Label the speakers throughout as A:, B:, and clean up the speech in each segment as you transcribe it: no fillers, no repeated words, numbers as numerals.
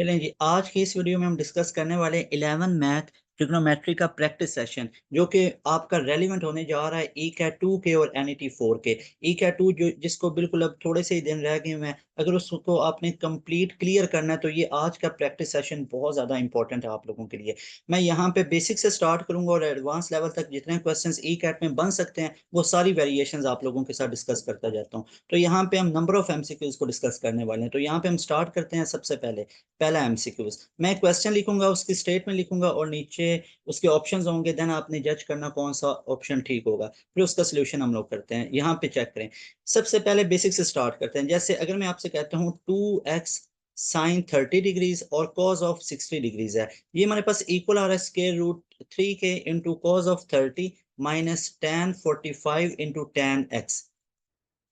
A: चलें जी, आज की इस वीडियो में हम डिस्कस करने वाले हैं 11 मैथ ट्रिग्नोमेट्री का प्रैक्टिस सेशन, जो कि आपका रेलिवेंट होने जा रहा है ई कैट 2 के और एनईटी 4 के। ई कैट 2 जो जिसको बिल्कुल अब थोड़े से ही दिन रह गए हैं, अगर उसको आपने कंप्लीट क्लियर करना है तो ये आज का प्रैक्टिस सेशन बहुत ज़्यादा इंपॉर्टेंट है आप लोगों के लिए। मैं यहाँ पे बेसिक से स्टार्ट करूंगा और एडवांस लेवल तक जितने क्वेश्चंस ई कैट में बन सकते हैं वो सारी वेरिएशंस आप लोगों के साथ डिस्कस करता जाता हूँ। तो यहाँ पे हम नंबर ऑफ एमसीक्यूज को डिस्कस करने वाले हैं। तो यहाँ पे हम स्टार्ट करते हैं। सबसे पहले पहला एमसीक्यूज, मैं क्वेश्चन लिखूंगा, उसकी स्टेटमेंट लिखूंगा और नीचे उसके ऑप्शंस होंगे। देन आपने जज करना कौन सा ऑप्शन ठीक होगा, फिर उसका सोल्यूशन हम लोग करते हैं। यहाँ पे चेक करें। सबसे पहले बेसिक से स्टार्ट करते हैं। जैसे अगर मैं आपसे कहता हूँ 2x साइन 30 डिग्रीज और कॉज ऑफ 60 डिग्रीज है, ये हमारे पास इक्वल आ रहा है स्क्वायर रूट 3 के into cos of 30 minus tan 45 into tan x।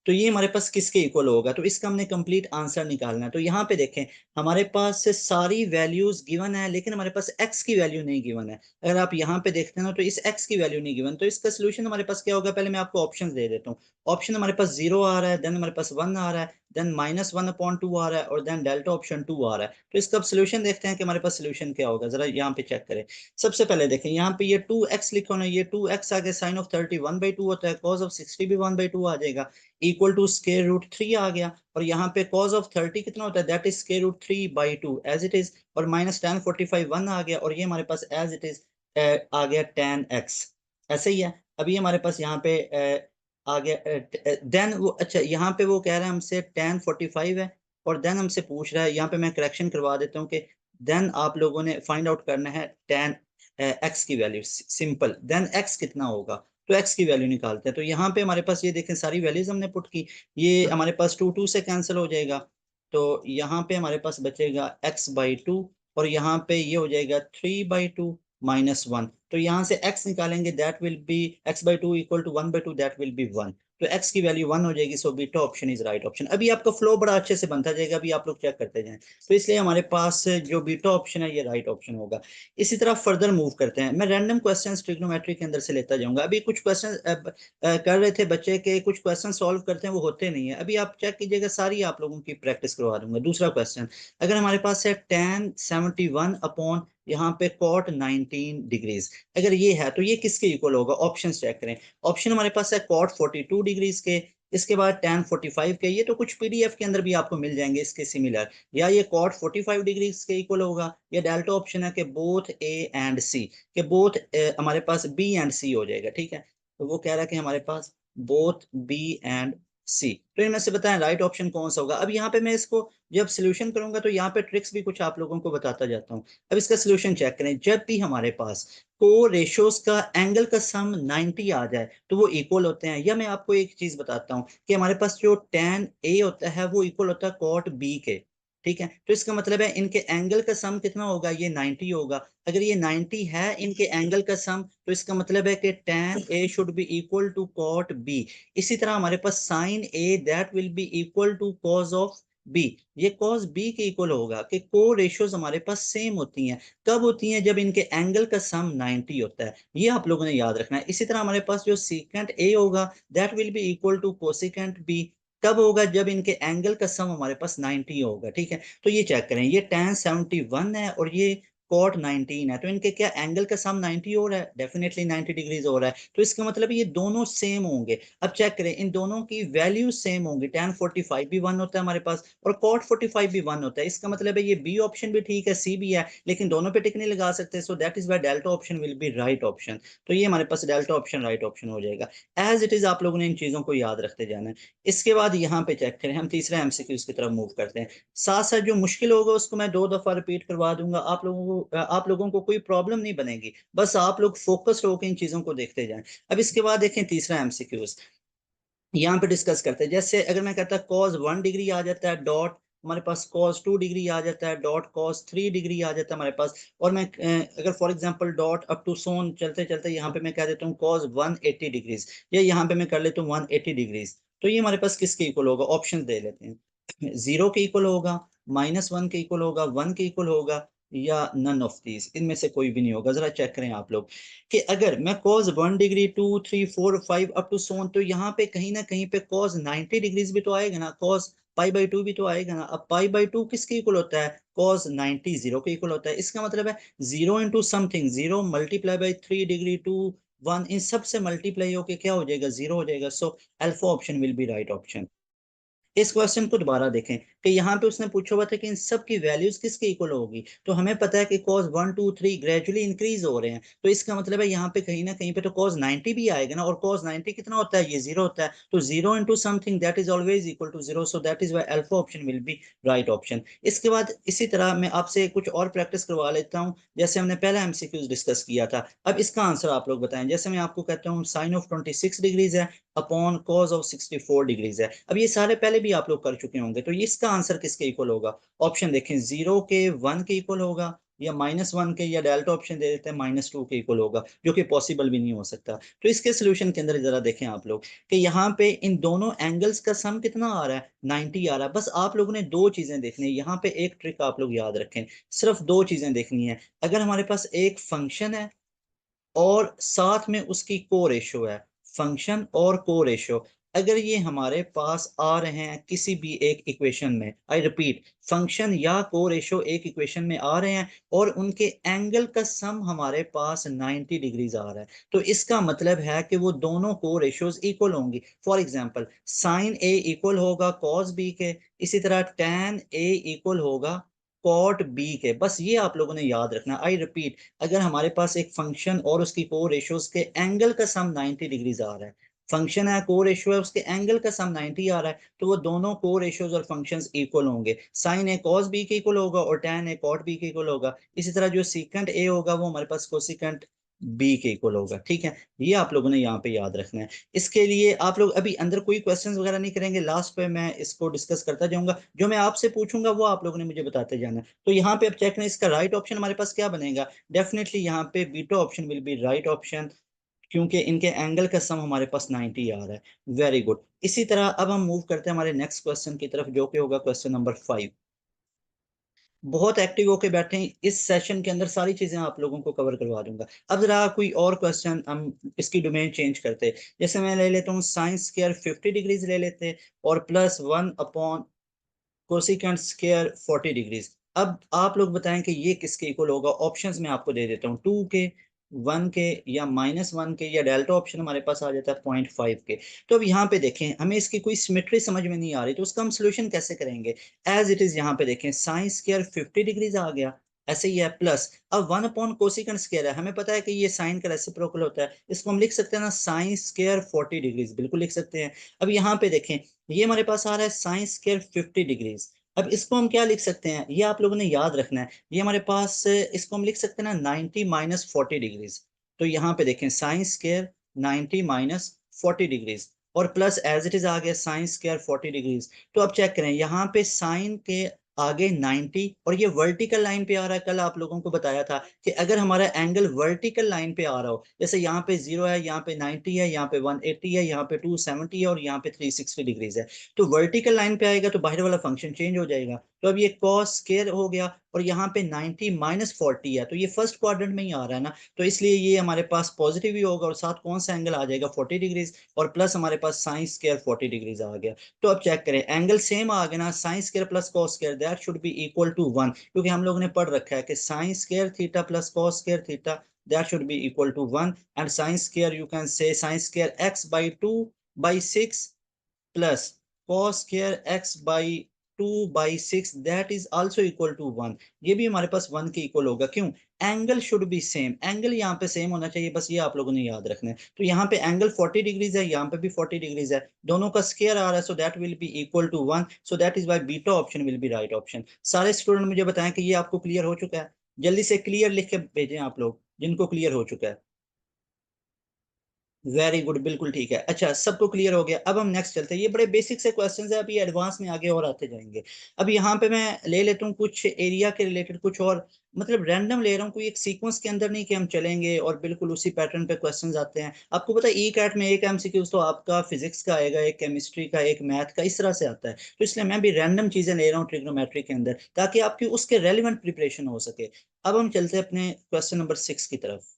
A: तो ये हमारे पास किसके इक्वल होगा, तो इसका हमने कंप्लीट आंसर निकालना है। तो यहाँ पे देखें, हमारे पास से सारी वैल्यूज गिवन है लेकिन हमारे पास x की वैल्यू नहीं गिवन है। अगर आप यहाँ पे देखते हैं ना तो इस x की वैल्यू नहीं गिवन, तो इसका सोल्यूशन हमारे पास क्या होगा, पहले मैं आपको ऑप्शन दे देता हूँ। ऑप्शन हमारे पास 0 आ रहा है, देन हमारे पास 1 आ रहा है, देन -1/2 आ रहा है और देन डेल्टा ऑप्शन 2 आ रहा है। तो इसका अब सोल्यूशन देखते हैं कि हमारे पास सोल्यूशन क्या होगा। जरा यहाँ पे चेक करें। सबसे पहले देखें, यहाँ पे ये 2x लिखो ना, ये 2x आगे साइन ऑफ 30 1/2 होता है, कॉज ऑफ 60 भी 1/2 आ जाएगा, इक्वल टू स्क्वायर रूट 3 आ गया। और यहाँ पे कॉज ऑफ 30 कितना होता है, that is square root 3/2 as it is. और माइनस tan 45 1 आ गया और ये हमारे पास एज इट इज आ गया tan x। ऐसे ही है। अभी हमारे पास यहाँ पे आ गया देन वो, अच्छा यहाँ पे वो कह रहा है हमसे tan 45 है और देन हमसे पूछ रहा है, यहाँ पे मैं करेक्शन करवा देता हूँ कि देन आप लोगों ने फाइंड आउट करना है tan x की वैल्यू। सिंपल, देन x कितना होगा, तो x की वैल्यू निकालते हैं। तो यहाँ पे हमारे पास ये देखें सारी वैल्यूज हमने पुट की, ये हमारे पास 2 से कैंसिल हो जाएगा। तो यहाँ पे हमारे पास बचेगा x/2 और यहाँ पे ये हो जाएगा 3/2 -1। तो यहाँ से x निकालेंगे, that will be x/2 equal to 1/2, that will be 1। तो x की वैल्यू 1 हो जाएगी। So beta option is right option. अभी आपका फ्लो बड़ा अच्छे से बनता जाएगा, अभी आप लोग चेक करते जाएं। तो इसलिए हमारे पास जो बीटा ऑप्शन है ये राइट ऑप्शन होगा। इसी तरह फर्दर मूव करते हैं। मैं रैंडम क्वेश्चंस ट्रिग्नोमेट्री के अंदर से लेता जाऊंगा। अभी कुछ क्वेश्चन कर रहे थे बच्चे के, कुछ क्वेश्चन सॉल्व करते हैं वो होते नहीं है। अभी आप चेक कीजिएगा, सारी आप लोगों की प्रैक्टिस करवा दूंगा। दूसरा क्वेश्चन, अगर हमारे पास है tan 71 अपॉन यहाँ पे cot 19 डिग्रीज, अगर ये है तो ये किसके इक्वल होगा, ऑप्शन चेक करें। ऑप्शन हमारे पास है cot 42 डिग्रीज के, इसके बाद tan 45 के, ये तो कुछ पीडीएफ के अंदर भी आपको मिल जाएंगे इसके सिमिलर। या ये cot 45 डिग्रीज के इक्वल होगा, या डेल्टा ऑप्शन है कि बोथ ए एंड सी, के बोथ हमारे पास बी एंड सी हो जाएगा। ठीक है, तो वो कह रहा है कि हमारे पास बोथ बी एंड सी। तो इनमें से बताएं राइट ऑप्शन कौन सा होगा। अब यहाँ पे मैं इसको जब सोल्यूशन करूंगा तो यहाँ पे ट्रिक्स भी कुछ आप लोगों को बताता जाता हूँ। अब इसका सोल्यूशन चेक करें। जब भी हमारे पास को रेशियोज का एंगल का सम 90 आ जाए तो वो इक्वल होते हैं। या मैं आपको एक चीज बताता हूँ कि हमारे पास जो tan A होता है वो इक्वल होता है cot B के। ठीक है, तो इसका मतलब है इनके एंगल का सम कितना होगा, ये 90 होगा। अगर ये 90 है इनके एंगल का सम, तो इसका मतलब है कि tan A should be equal to cot B। इसी तरह हमारे पास sin A that will be equal to cos of B, ये cos B के इक्वल होगा। कि को रेशियोज हमारे पास सेम होती हैं। कब होती हैं, जब इनके एंगल का सम 90 होता है। ये आप लोगों ने याद रखना है। इसी तरह हमारे पास जो सीकेंट A होगा that will be equal to cosecant B, कब होगा, जब इनके एंगल का सम हमारे पास 90 होगा। ठीक है, तो ये चेक करें, ये tan 71 है और ये cot 19 है, तो इनके क्या एंगल का सम 90 हो रहा है, डेफिनेटली 90 डिग्रीज हो रहा है। तो इसका मतलब ये दोनों सेम होंगे। अब चेक करें, इन दोनों की वैल्यू सेम होंगी। tan 45 भी 1 होता है हमारे पास और cot 45 भी 1 होता है। इसका मतलब है ये बी ऑप्शन भी ठीक है, सी भी है, लेकिन दोनों पे टिक नहीं लगा सकते। So that is why delta option will be right option. तो ये हमारे पास डेल्टा ऑप्शन राइट ऑप्शन हो जाएगा। एज इट इज आप लोगों ने इन चीजों को याद रखते जाना है। इसके बाद यहाँ पे चेक करें, हम तीसरे एमसीक्यूज की तरफ मूव करते हैं। साथ साथ जो मुश्किल होगा उसको मैं 2 दफा रिपीट करवा दूंगा। आप लोगों को कोई प्रॉब्लम नहीं बनेगी, बस आप लोग फोकस्ड होकर इन चीजों को देखते जाएं। अब इसके बाद देखें तीसरा एमसीक्यूज, यहाँ पे डिस्कस करते हैं। जैसे अगर मैं कहता cos 1 डिग्री आ जाता है डॉट, हमारे पास cos 2 डिग्री आ जाता है डॉट, cos 3 डिग्री आ जाता है हमारे पास। और मैं अगर for example dot up to सोन चलते चलते यहाँ पे मैं कह देता हूँ cos 180 डिग्रीज, या यहाँ पे मैं कर लेता हूँ 180 डिग्रीज। तो ये हमारे पास किसके इक्वल होगा, ऑप्शन दे लेते हैं। 0 के इक्वल होगा, -1 के इक्वल होगा, 1 के इक्वल होगा, या नन ऑफ दीज, इनमें से कोई भी नहीं होगा। जरा चेक करें आप लोग कि अगर मैं cos 1 डिग्री 2 3 4 5 अप टू सोन, तो यहाँ पे कहीं ना कहीं पे cos 90 डिग्रीज भी तो आएगा ना। cos पाई बाई टू भी तो आएगा ना। अब पाई बाई टू किसके इक्वल होता है, cos 90 जीरो के इक्वल होता है। इसका मतलब है zero into something, zero multiply by 3 degree two 1, इन सब से मल्टीप्लाई होके क्या हो जाएगा, जीरो हो जाएगा। So alpha option will be right option. इस क्वेश्चन को दोबारा देखें कि यहाँ पे उसने पूछा हुआ था कि इन सब की वैल्यूज किसके इक्वल होगी। तो हमें पता है कि cos 1 2 3 ग्रेजुअली इंक्रीज हो रहे हैं, तो इसका मतलब है यहाँ पे कहीं ना कहीं पे तो cos 90 भी आएगा ना, और cos 90 कितना होता है, ये जीरो होता है। तो zero into something that is always equal to zero, so that is why alpha option will be right option. इसके बाद इसी तरह मैं आपसे कुछ और प्रैक्टिस करवा लेता हूँ। जैसे हमने पहला एमसीक्यूज डिस्कस किया था, अब इसका आंसर आप लोग बताएं। जैसे मैं आपको कहता हूँ साइन ऑफ 26 डिग्रीज है अपॉन कॉज ऑफ 64 डिग्रीज है। अब ये सारे पहले भी आप लोग कर चुके होंगे, तो ये इसका आंसर किसके इक्वल होगा। ऑप्शन देखें, जीरो के 1 के इक्वल होगा, या -1 के, या डेल्टा ऑप्शन दे देते हैं -2 के इक्वल होगा, जो कि पॉसिबल भी नहीं हो सकता। तो इसके सोल्यूशन के अंदर जरा देखें आप लोग कि यहाँ पे इन दोनों एंगल्स का सम कितना आ रहा है, 90 आ रहा है। बस आप लोगों ने दो चीजें देखनी है यहाँ पे, एक ट्रिक आप लोग याद रखें, सिर्फ दो चीजें देखनी है। अगर हमारे पास एक फंक्शन है और साथ में उसकी को रेशो है, फंक्शन और को रेशो, अगर ये हमारे पास आ रहे हैं किसी भी एक इक्वेशन में, आई रिपीट, फंक्शन या को रेशो एक इक्वेशन में आ रहे हैं और उनके एंगल का सम हमारे पास 90 डिग्रीज आ रहा है, तो इसका मतलब है कि वो दोनों को रेशोज इक्वल होंगी। For example sine A equal होगा कॉस बी के, इसी तरह टैन ए इक्वल होगा कॉट बी के। बस ये आप लोगों ने याद रखना। आई रिपीट, अगर हमारे पास एक फंक्शन और उसकी को रेशियोज के एंगल का सम 90 डिग्रीज आ रहा है, फंक्शन है को रेशियो है उसके एंगल का सम 90 आ रहा है, तो वो दोनों को रेशियोज और फंक्शंस इक्वल होंगे। साइन ए कॉस बी के इक्वल होगा और टैन ए कॉट बी के इक्वल होगा। इसी तरह जो सीकेंट ए होगा वो हमारे पास कोसिकेंट बी के इक्वल होगा। ठीक है, ये आप लोगों ने यहाँ पे याद रखना है। इसके लिए आप लोग अभी अंदर कोई क्वेश्चंस वगैरह नहीं करेंगे, लास्ट पे मैं इसको डिस्कस करता जाऊंगा, जो मैं आपसे पूछूंगा वो आप लोगों ने मुझे बताते जाना है। तो यहाँ पे अब चेक करें, इसका राइट ऑप्शन हमारे पास क्या बनेगा, डेफिनेटली यहाँ पे beta option will be right option, क्योंकि इनके एंगल का सम हमारे पास 90 आ रहा है। Very good. इसी तरह अब हम मूव करते हैं हमारे नेक्स्ट क्वेश्चन की तरफ, जो कि होगा क्वेश्चन नंबर 5। बहुत एक्टिव होके बैठे हैं, इस सेशन के अंदर सारी चीजें आप लोगों को कवर करवा दूंगा। अब जरा कोई और क्वेश्चन हम इसकी डोमेन चेंज करते, जैसे मैं ले लेता हूँ साइन स्क्वायर 50 डिग्रीज ले लेते, और +1 अपॉन कोसिकेंट स्क्वायर 40 डिग्रीज। अब आप लोग बताएं कि ये किसके इक्वल होगा। ऑप्शंस में आपको दे देता हूँ, 2 के, 1 के, या -1 के, या डेल्टा ऑप्शन हमारे पास आ जाता है 0.5 के। तो अब यहाँ पे देखें, हमें इसकी कोई सिमेट्री समझ में नहीं आ रही, तो उसका हम सोल्यूशन कैसे करेंगे। एज इट इज यहाँ पे देखें, साइन स्क्वायर 50 डिग्रीज आ गया, ऐसे ही है, प्लस अब 1 अपॉन कोसिकेंट स्क्वायर है, हमें पता है कि ये साइन का रेसिप्रोकल होता है, इसको हम लिख सकते हैं ना साइन स्क्वायर 40 डिग्रीज, बिल्कुल लिख सकते हैं। अब यहाँ पे देखें, ये हमारे पास आ रहा है साइन स्क्वायर 50 डिग्रीज, अब इसको हम क्या लिख सकते हैं, ये आप लोगों ने याद रखना है। ये हमारे पास इसको हम लिख सकते हैं ना 90 माइनस 40 डिग्रीज। तो यहाँ पे देखें साइन स्क्वायर 90 माइनस 40 डिग्रीज, और प्लस एज इट इज आ गया साइन स्क्वायर 40 डिग्रीज। तो अब चेक करें, यहाँ पे साइन के आगे 90, और ये वर्टिकल लाइन पे आ रहा है। कल आप लोगों को बताया था कि अगर हमारा एंगल वर्टिकल लाइन पे आ रहा हो, जैसे यहाँ पे 0 है, यहाँ पे 90 है, यहाँ पे 180 है, यहाँ पे 270 है, और यहाँ पे 360 डिग्रीज है, तो वर्टिकल लाइन पे आएगा तो बाहर वाला फंक्शन चेंज हो जाएगा। तो अब ये कॉस स्क्वायर हो गया, और यहाँ पे 90 माइनस 40 है, तो ये फर्स्ट क्वाड्रेंट में ही आ रहा है ना, तो इसलिए ये हमारे पास पॉजिटिव ही होगा, और साथ कौन सा एंगल आ जाएगा 40 डिग्रीज, और प्लस हमारे पास साइन स्क्वायर 40 डिग्रीज आ गया। तो अब चेक करें, एंगल सेम आ गया ना, sine square plus cos square that should be equal to 1, क्योंकि हम लोगों ने पढ़ रखा है कि sine square theta plus cos square theta that should be equal to 1, and sin square you can say sin square x by 2 by 6 plus cos square x by 2 by 6 that is also equal to 1। ये भी हमारे पास 1 के equal होगा, क्यों, angle should be same, angle यहाँ पे same होना चाहिए, बस ये आप लोगों ने याद रखना है। तो यहाँ पे एंगल 40 डिग्रीज है, यहाँ पे भी 40 डिग्रीज है, दोनों का स्क्वायर आ रहा है, so that will be equal to 1, so that is why beta option will be right option. सारे स्टूडेंट मुझे बताएं कि ये आपको क्लियर हो चुका है, जल्दी से क्लियर लिख के भेजें आप लोग जिनको क्लियर हो चुका है। वेरी गुड, बिल्कुल ठीक है। अच्छा, सबको क्लियर हो गया। अब हम नेक्स्ट चलते हैं, ये बड़े बेसिक से क्वेश्चंस है, अभी एडवांस में आगे और आते जाएंगे। अब यहाँ पे मैं ले लेता हूँ कुछ एरिया के रिलेटेड, कुछ और मतलब रैंडम ले रहा हूँ, कोई एक सीक्वेंस के अंदर नहीं कि हम चलेंगे और बिल्कुल उसी पैटर्न पे क्वेश्चंस आते हैं। आपको पता है ई कैट में एक एमसीक्यूज तो आपका फिजिक्स का आएगा, एक केमिस्ट्री का, एक मैथ का, इस तरह से आता है। तो इसलिए मैं भी रैंडम चीजें ले रहा हूँ ट्रिग्नोमेट्री के अंदर, ताकि आपकी उसके रेलिवेंट प्रिपरेशन हो सके। अब हम चलते हैं अपने क्वेश्चन नंबर 6 की तरफ।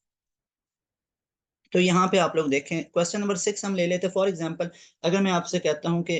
A: तो यहाँ पे आप लोग देखें, क्वेश्चन नंबर 6 हम ले लेते हैं। फॉर एग्जाम्पल, अगर मैं आपसे कहता हूँ कि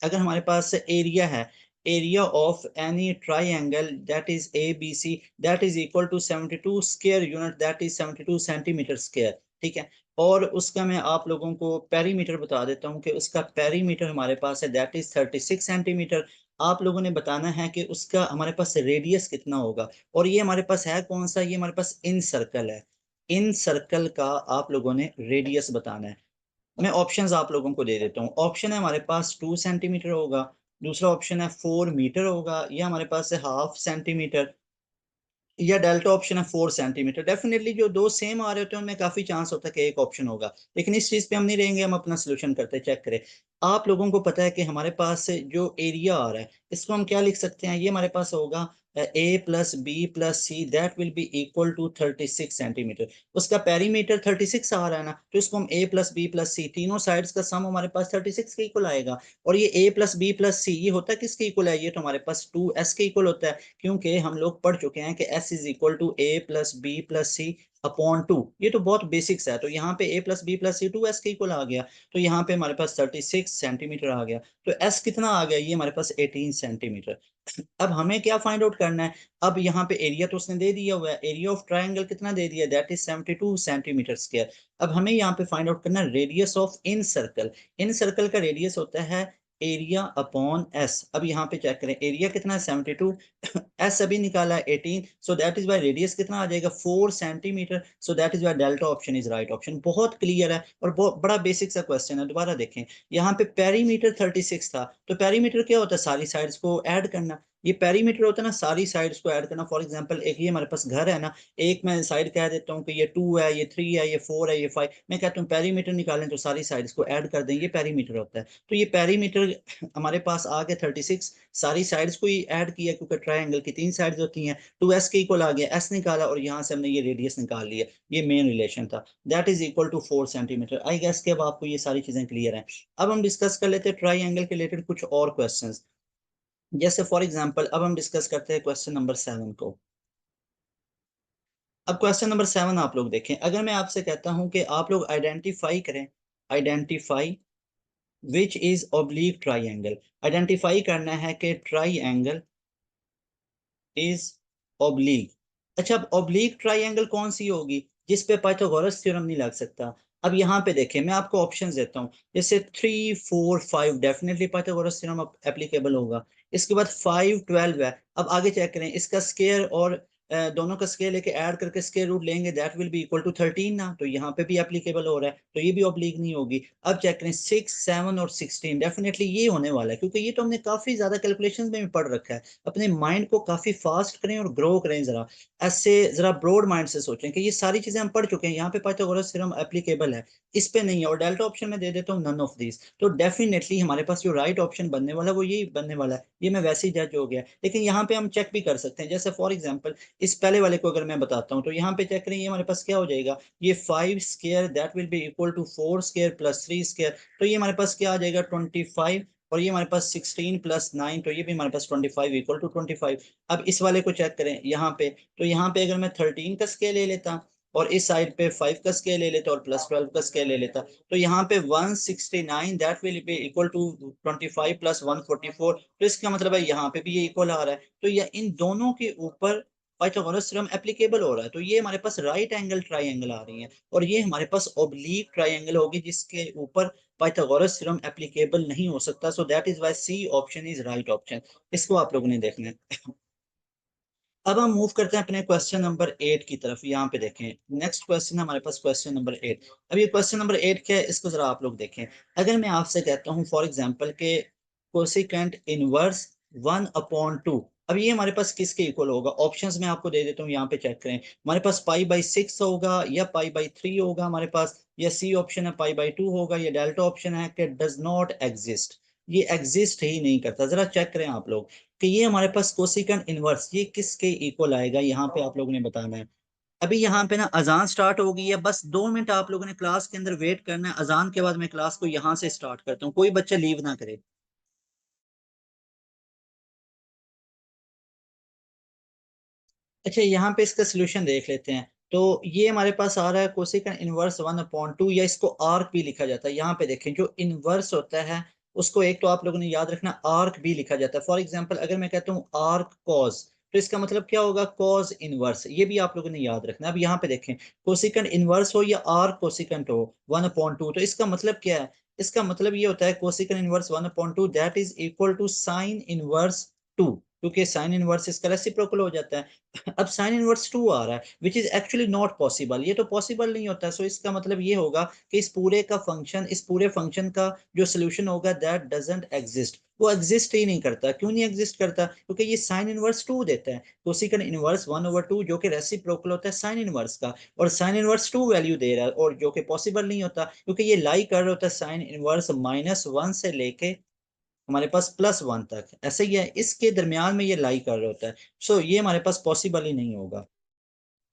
A: अगर हमारे पास एरिया है, area of any triangle that is A B C that is equal to 72 square unit that is 72 centimetre square, ठीक है। और उसका मैं आप लोगों को पेरीमीटर बता देता हूँ कि उसका पेरीमीटर हमारे पास है दैट इज 36 सेंटीमीटर। आप लोगों ने बताना है कि उसका हमारे पास रेडियस कितना होगा। और ये हमारे पास है कौन सा, ये हमारे पास इन सर्कल है। इन सर्कल का आप लोगों ने रेडियस बताना है। मैं ऑप्शंस आप लोगों को दे देता हूँ। ऑप्शन है हमारे पास 2 सेंटीमीटर होगा, दूसरा ऑप्शन है 4 मीटर होगा, या हमारे पास है हाफ सेंटीमीटर, या डेल्टा ऑप्शन है 4 सेंटीमीटर। डेफिनेटली जो दो सेम आ रहे होते हैं उनमें काफी चांस होता है कि एक ऑप्शन होगा, लेकिन इस चीज पे हम नहीं रहेंगे, हम अपना सोल्यूशन करते चेक करें। आप लोगों को पता है कि हमारे पास जो एरिया आ रहा है इसको हम क्या लिख सकते हैं, ये हमारे पास होगा A+B+C that will be equal to 36 centimetre. उसका पेरीमीटर 36 आ रहा है ना, तो इसको हम A+B+C तीनों साइड्स का सम हमारे पास 36 के इक्वल आएगा। और ये A+B+C ये होता है किसके इक्वल है, ये तो हमारे पास 2S के इक्वल होता है, क्योंकि हम लोग पढ़ चुके हैं कि S is equal to A+B+C upon 2। ये तो बहुत बेसिक्स है। तो यहाँ पे A+B+C 2S के इक्वल आ गया, तो यहाँ पे हमारे पास 36 सेंटीमीटर आ गया। तो S कितना आ गया, ये हमारे पास 18 सेंटीमीटर। अब हमें क्या फाइंड आउट करना है, अब यहाँ पे एरिया तो उसने दे दिया हुआ है, एरिया ऑफ ट्राइंगल कितना दे दिया, दैट इज 72 सेंटीमीटर स्क्वायर। अब हमें यहाँ पे फाइंड आउट करना है radius of in circle. In circle का रेडियस होता है एरिया अपॉन एस। अब यहाँ पे चेक करें एरिया कितना है 72, एस अभी निकाला है 18, so that is why radius कितना आ जाएगा 4 centimetre. So that is why delta option is right option. बहुत क्लियर है और बहुत बड़ा बेसिक सा क्वेश्चन है। दोबारा देखें, यहाँ पे पेरीमीटर 36 था, तो पेरीमीटर क्या होता है, सारी साइड्स को ऐड करना। ये पेरीमीटर होता है ना, सारी साइड्स को ऐड करना। फॉर एग्जांपल एक ये हमारे पास घर है ना, एक मैं साइड कह देता हूँ कि ये 2 है, ये 3 है, ये 4 है, ये 5, मैं कहता हूँ पेरीमीटर निकालें तो सारी साइड्स को ऐड कर दें, ये पेरीमीटर होता है। तो ये पेरीमीटर हमारे पास आ गया 36, सारी साइड्स को ही ऐड किया क्योंकि ट्राइंगल की 3 साइड्स होती हैं। 2S के इक्वल आ गया, एस निकाला और यहाँ से हमने ये रेडियस निकाल लिया। ये मेन रिलेशन था, that is equal to 4 centimetre. I guess के अब आपको ये सारी चीजें क्लियर हैं। अब हम डिस्कस कर लेते हैं ट्राइंगल के रिलेटेड कुछ और क्वेश्चन। जैसे फॉर एग्जाम्पल अब हम डिस्कस करते हैं क्वेश्चन नंबर 7 को। अब क्वेश्चन नंबर 7 आप लोग देखें, अगर मैं आपसे कहता हूं कि आप लोग आइडेंटिफाई करें, identify which is oblique triangle. Identify करना है कि ट्राइंगल इज ऑब्लिक। अच्छा, अब ऑब्लिक ट्राइंगल कौन सी होगी जिस पे पाइथागोरस थ्योरम नहीं लग सकता। अब यहाँ पे देखें, मैं आपको ऑप्शंस देता हूँ, जैसे 3, 4, 5 डेफिनेटली पाइथागोरस थ्योरम एप्लीकेबल होगा। इसके बाद 5, 12 है। अब आगे चेक करें, इसका स्केयर और दोनों का स्केयर लेके ऐड करके स्केयर रूट लेंगे that will be equal to 13 ना, तो यहाँ पे भी एप्लीकेबल हो रहा है, तो ये भी ऑब्लिक नहीं होगी। अब चेक करें 6, 7 और 16 डेफिनेटली ये होने वाला है, क्योंकि ये तो हमने काफी ज्यादा कैलकुलेशन में भी पढ़ रखा है। अपने माइंड को काफी फास्ट करें और ग्रो करें जरा, ऐसे जरा ब्रॉड माइंड से सोचें कि ये सारी चीजें हम पढ़ चुके हैं, यहाँ पे पाइथागोरस थ्योरम एप्लीकेबल है, इस पे नहीं है। और डेल्टा ऑप्शन में दे देता हूँ नन ऑफ दिस, तो डेफिनेटली हमारे पास जो राइट ऑप्शन बनने वाला है वो यही बनने वाला है। ये मैं वैसे ही जज हो गया, लेकिन यहाँ पे हम चेक भी कर सकते हैं। जैसे फॉर एग्जाम्पल इस पहले वाले को अगर मैं बताता हूँ, तो यहाँ पे चेक करें, ये हमारे पास क्या हो जाएगा, ये 5 square that will be equal to 4 square plus 3 square, तो ये हमारे पास क्या आ जाएगा 25। और ये हमारे पास 16 + 9, तो ये भी हमारे पास 25 इक्वल टू 25। अब इस वाले को चेक करें यहाँ पे, तो यहाँ पे अगर मैं 13 का स्केल ले लेता और इस साइड पे 5 का स्केल ले लेता और +12 का स्केल ले लेता, तो यहाँ पे 169 that will be equal to 25 + 144। तो इसका मतलब है यहाँ पे भी ये इक्वल आ रहा है, तो ये इन दोनों के ऊपर पाइथागोरस थ्योरम एप्लीकेबल हो रहा है। तो ये हमारे पास राइट एंगल ट्राइंगल आ रही है, और ये हमारे पास ओब्लीक ट्राइंगल होगी जिसके ऊपर पाइथागोरस थ्योरम एप्लीकेबल नहीं हो सकता। So that is why C option is right option. इसको आप लोगों ने देखना है। अब हम मूव करते हैं अपने क्वेश्चन नंबर 8 की तरफ। यहाँ पे देखें, नेक्स्ट क्वेश्चन हमारे पास क्वेश्चन नंबर 8। अब ये क्वेश्चन नंबर 8 क्या है, इसको जरा आप लोग देखें। अगर मैं आपसे कहता हूँ फॉर एग्जांपल के कोसिकेंट इनवर्स 1/2, अब ये हमारे पास किसके इक्वल होगा। ऑप्शंस मैं आपको दे देता हूँ, यहाँ पे चेक करें। हमारे पास π/6 होगा, या π/3 होगा हमारे पास, या सी ऑप्शन है π/2 होगा, या डेल्टा ऑप्शन है कि डज नॉट एग्जिस्ट, ये एग्जिस्ट ही नहीं करता। जरा चेक करें आप लोग कि ये हमारे पास कोसिकेंट इनवर्स ये किसके इक्वल आएगा, यहाँ पे आप लोगों ने बताना है। अभी यहाँ पे ना अजान स्टार्ट हो गई है, बस 2 मिनट आप लोगों ने क्लास के अंदर वेट करना है। अजान के बाद मैं क्लास को यहाँ से स्टार्ट करता हूँ, कोई बच्चा लीव ना करे। अच्छा, यहाँ पे इसका सोल्यूशन देख लेते हैं। तो ये हमारे पास आ रहा है कोसिकेंट इनवर्स 1/2, या इसको आर्क भी लिखा जाता है। यहाँ पे देखें, जो इनवर्स होता है उसको एक तो आप लोगों ने याद रखना आर्क भी लिखा जाता है। फॉर एग्जाम्पल अगर मैं कहता हूँ आर्क कॉज, तो इसका मतलब क्या होगा, कॉज इनवर्स, ये भी आप लोगों ने याद रखना। अब यहाँ पे देखें, कोसिकेंट इनवर्स हो या आर्क कोसिकेंट हो 1/2, तो इसका मतलब क्या है, इसका मतलब ये होता है cosecant inverse 1/2 that is equal to sine inverse 2, क्योंकि साइन इनवर्स इसका रेसिप्रोकल हो जाता है। अब साइन इनवर्स 2 आ रहा है which is actually not possible, ये तो पॉसिबल नहीं होता। सो इसका मतलब ये होगा कि इस पूरे का फंक्शन, इस पूरे फंक्शन का जो सोल्यूशन होगा दैट डजंट एग्जिस्ट, वो एग्जिस्ट ही नहीं करता। क्यों नहीं एग्जिस्ट करता, क्योंकि ये साइन इनवर्स 2 देता है, कोसिकेंट इनवर्स 1/2 जो कि रेसिप्रोकल होता है साइन इनवर्स का, और साइन इनवर्स 2 वैल्यू दे रहा है, और जो कि पॉसिबल नहीं होता क्योंकि ये लाई कर रहा होता है साइन इनवर्स -1 से लेके हमारे पास +1 तक, ऐसे ही है, इसके दरमियान में ये लाई कर रहा होता है। सो ये हमारे पास पॉसिबल ही नहीं होगा।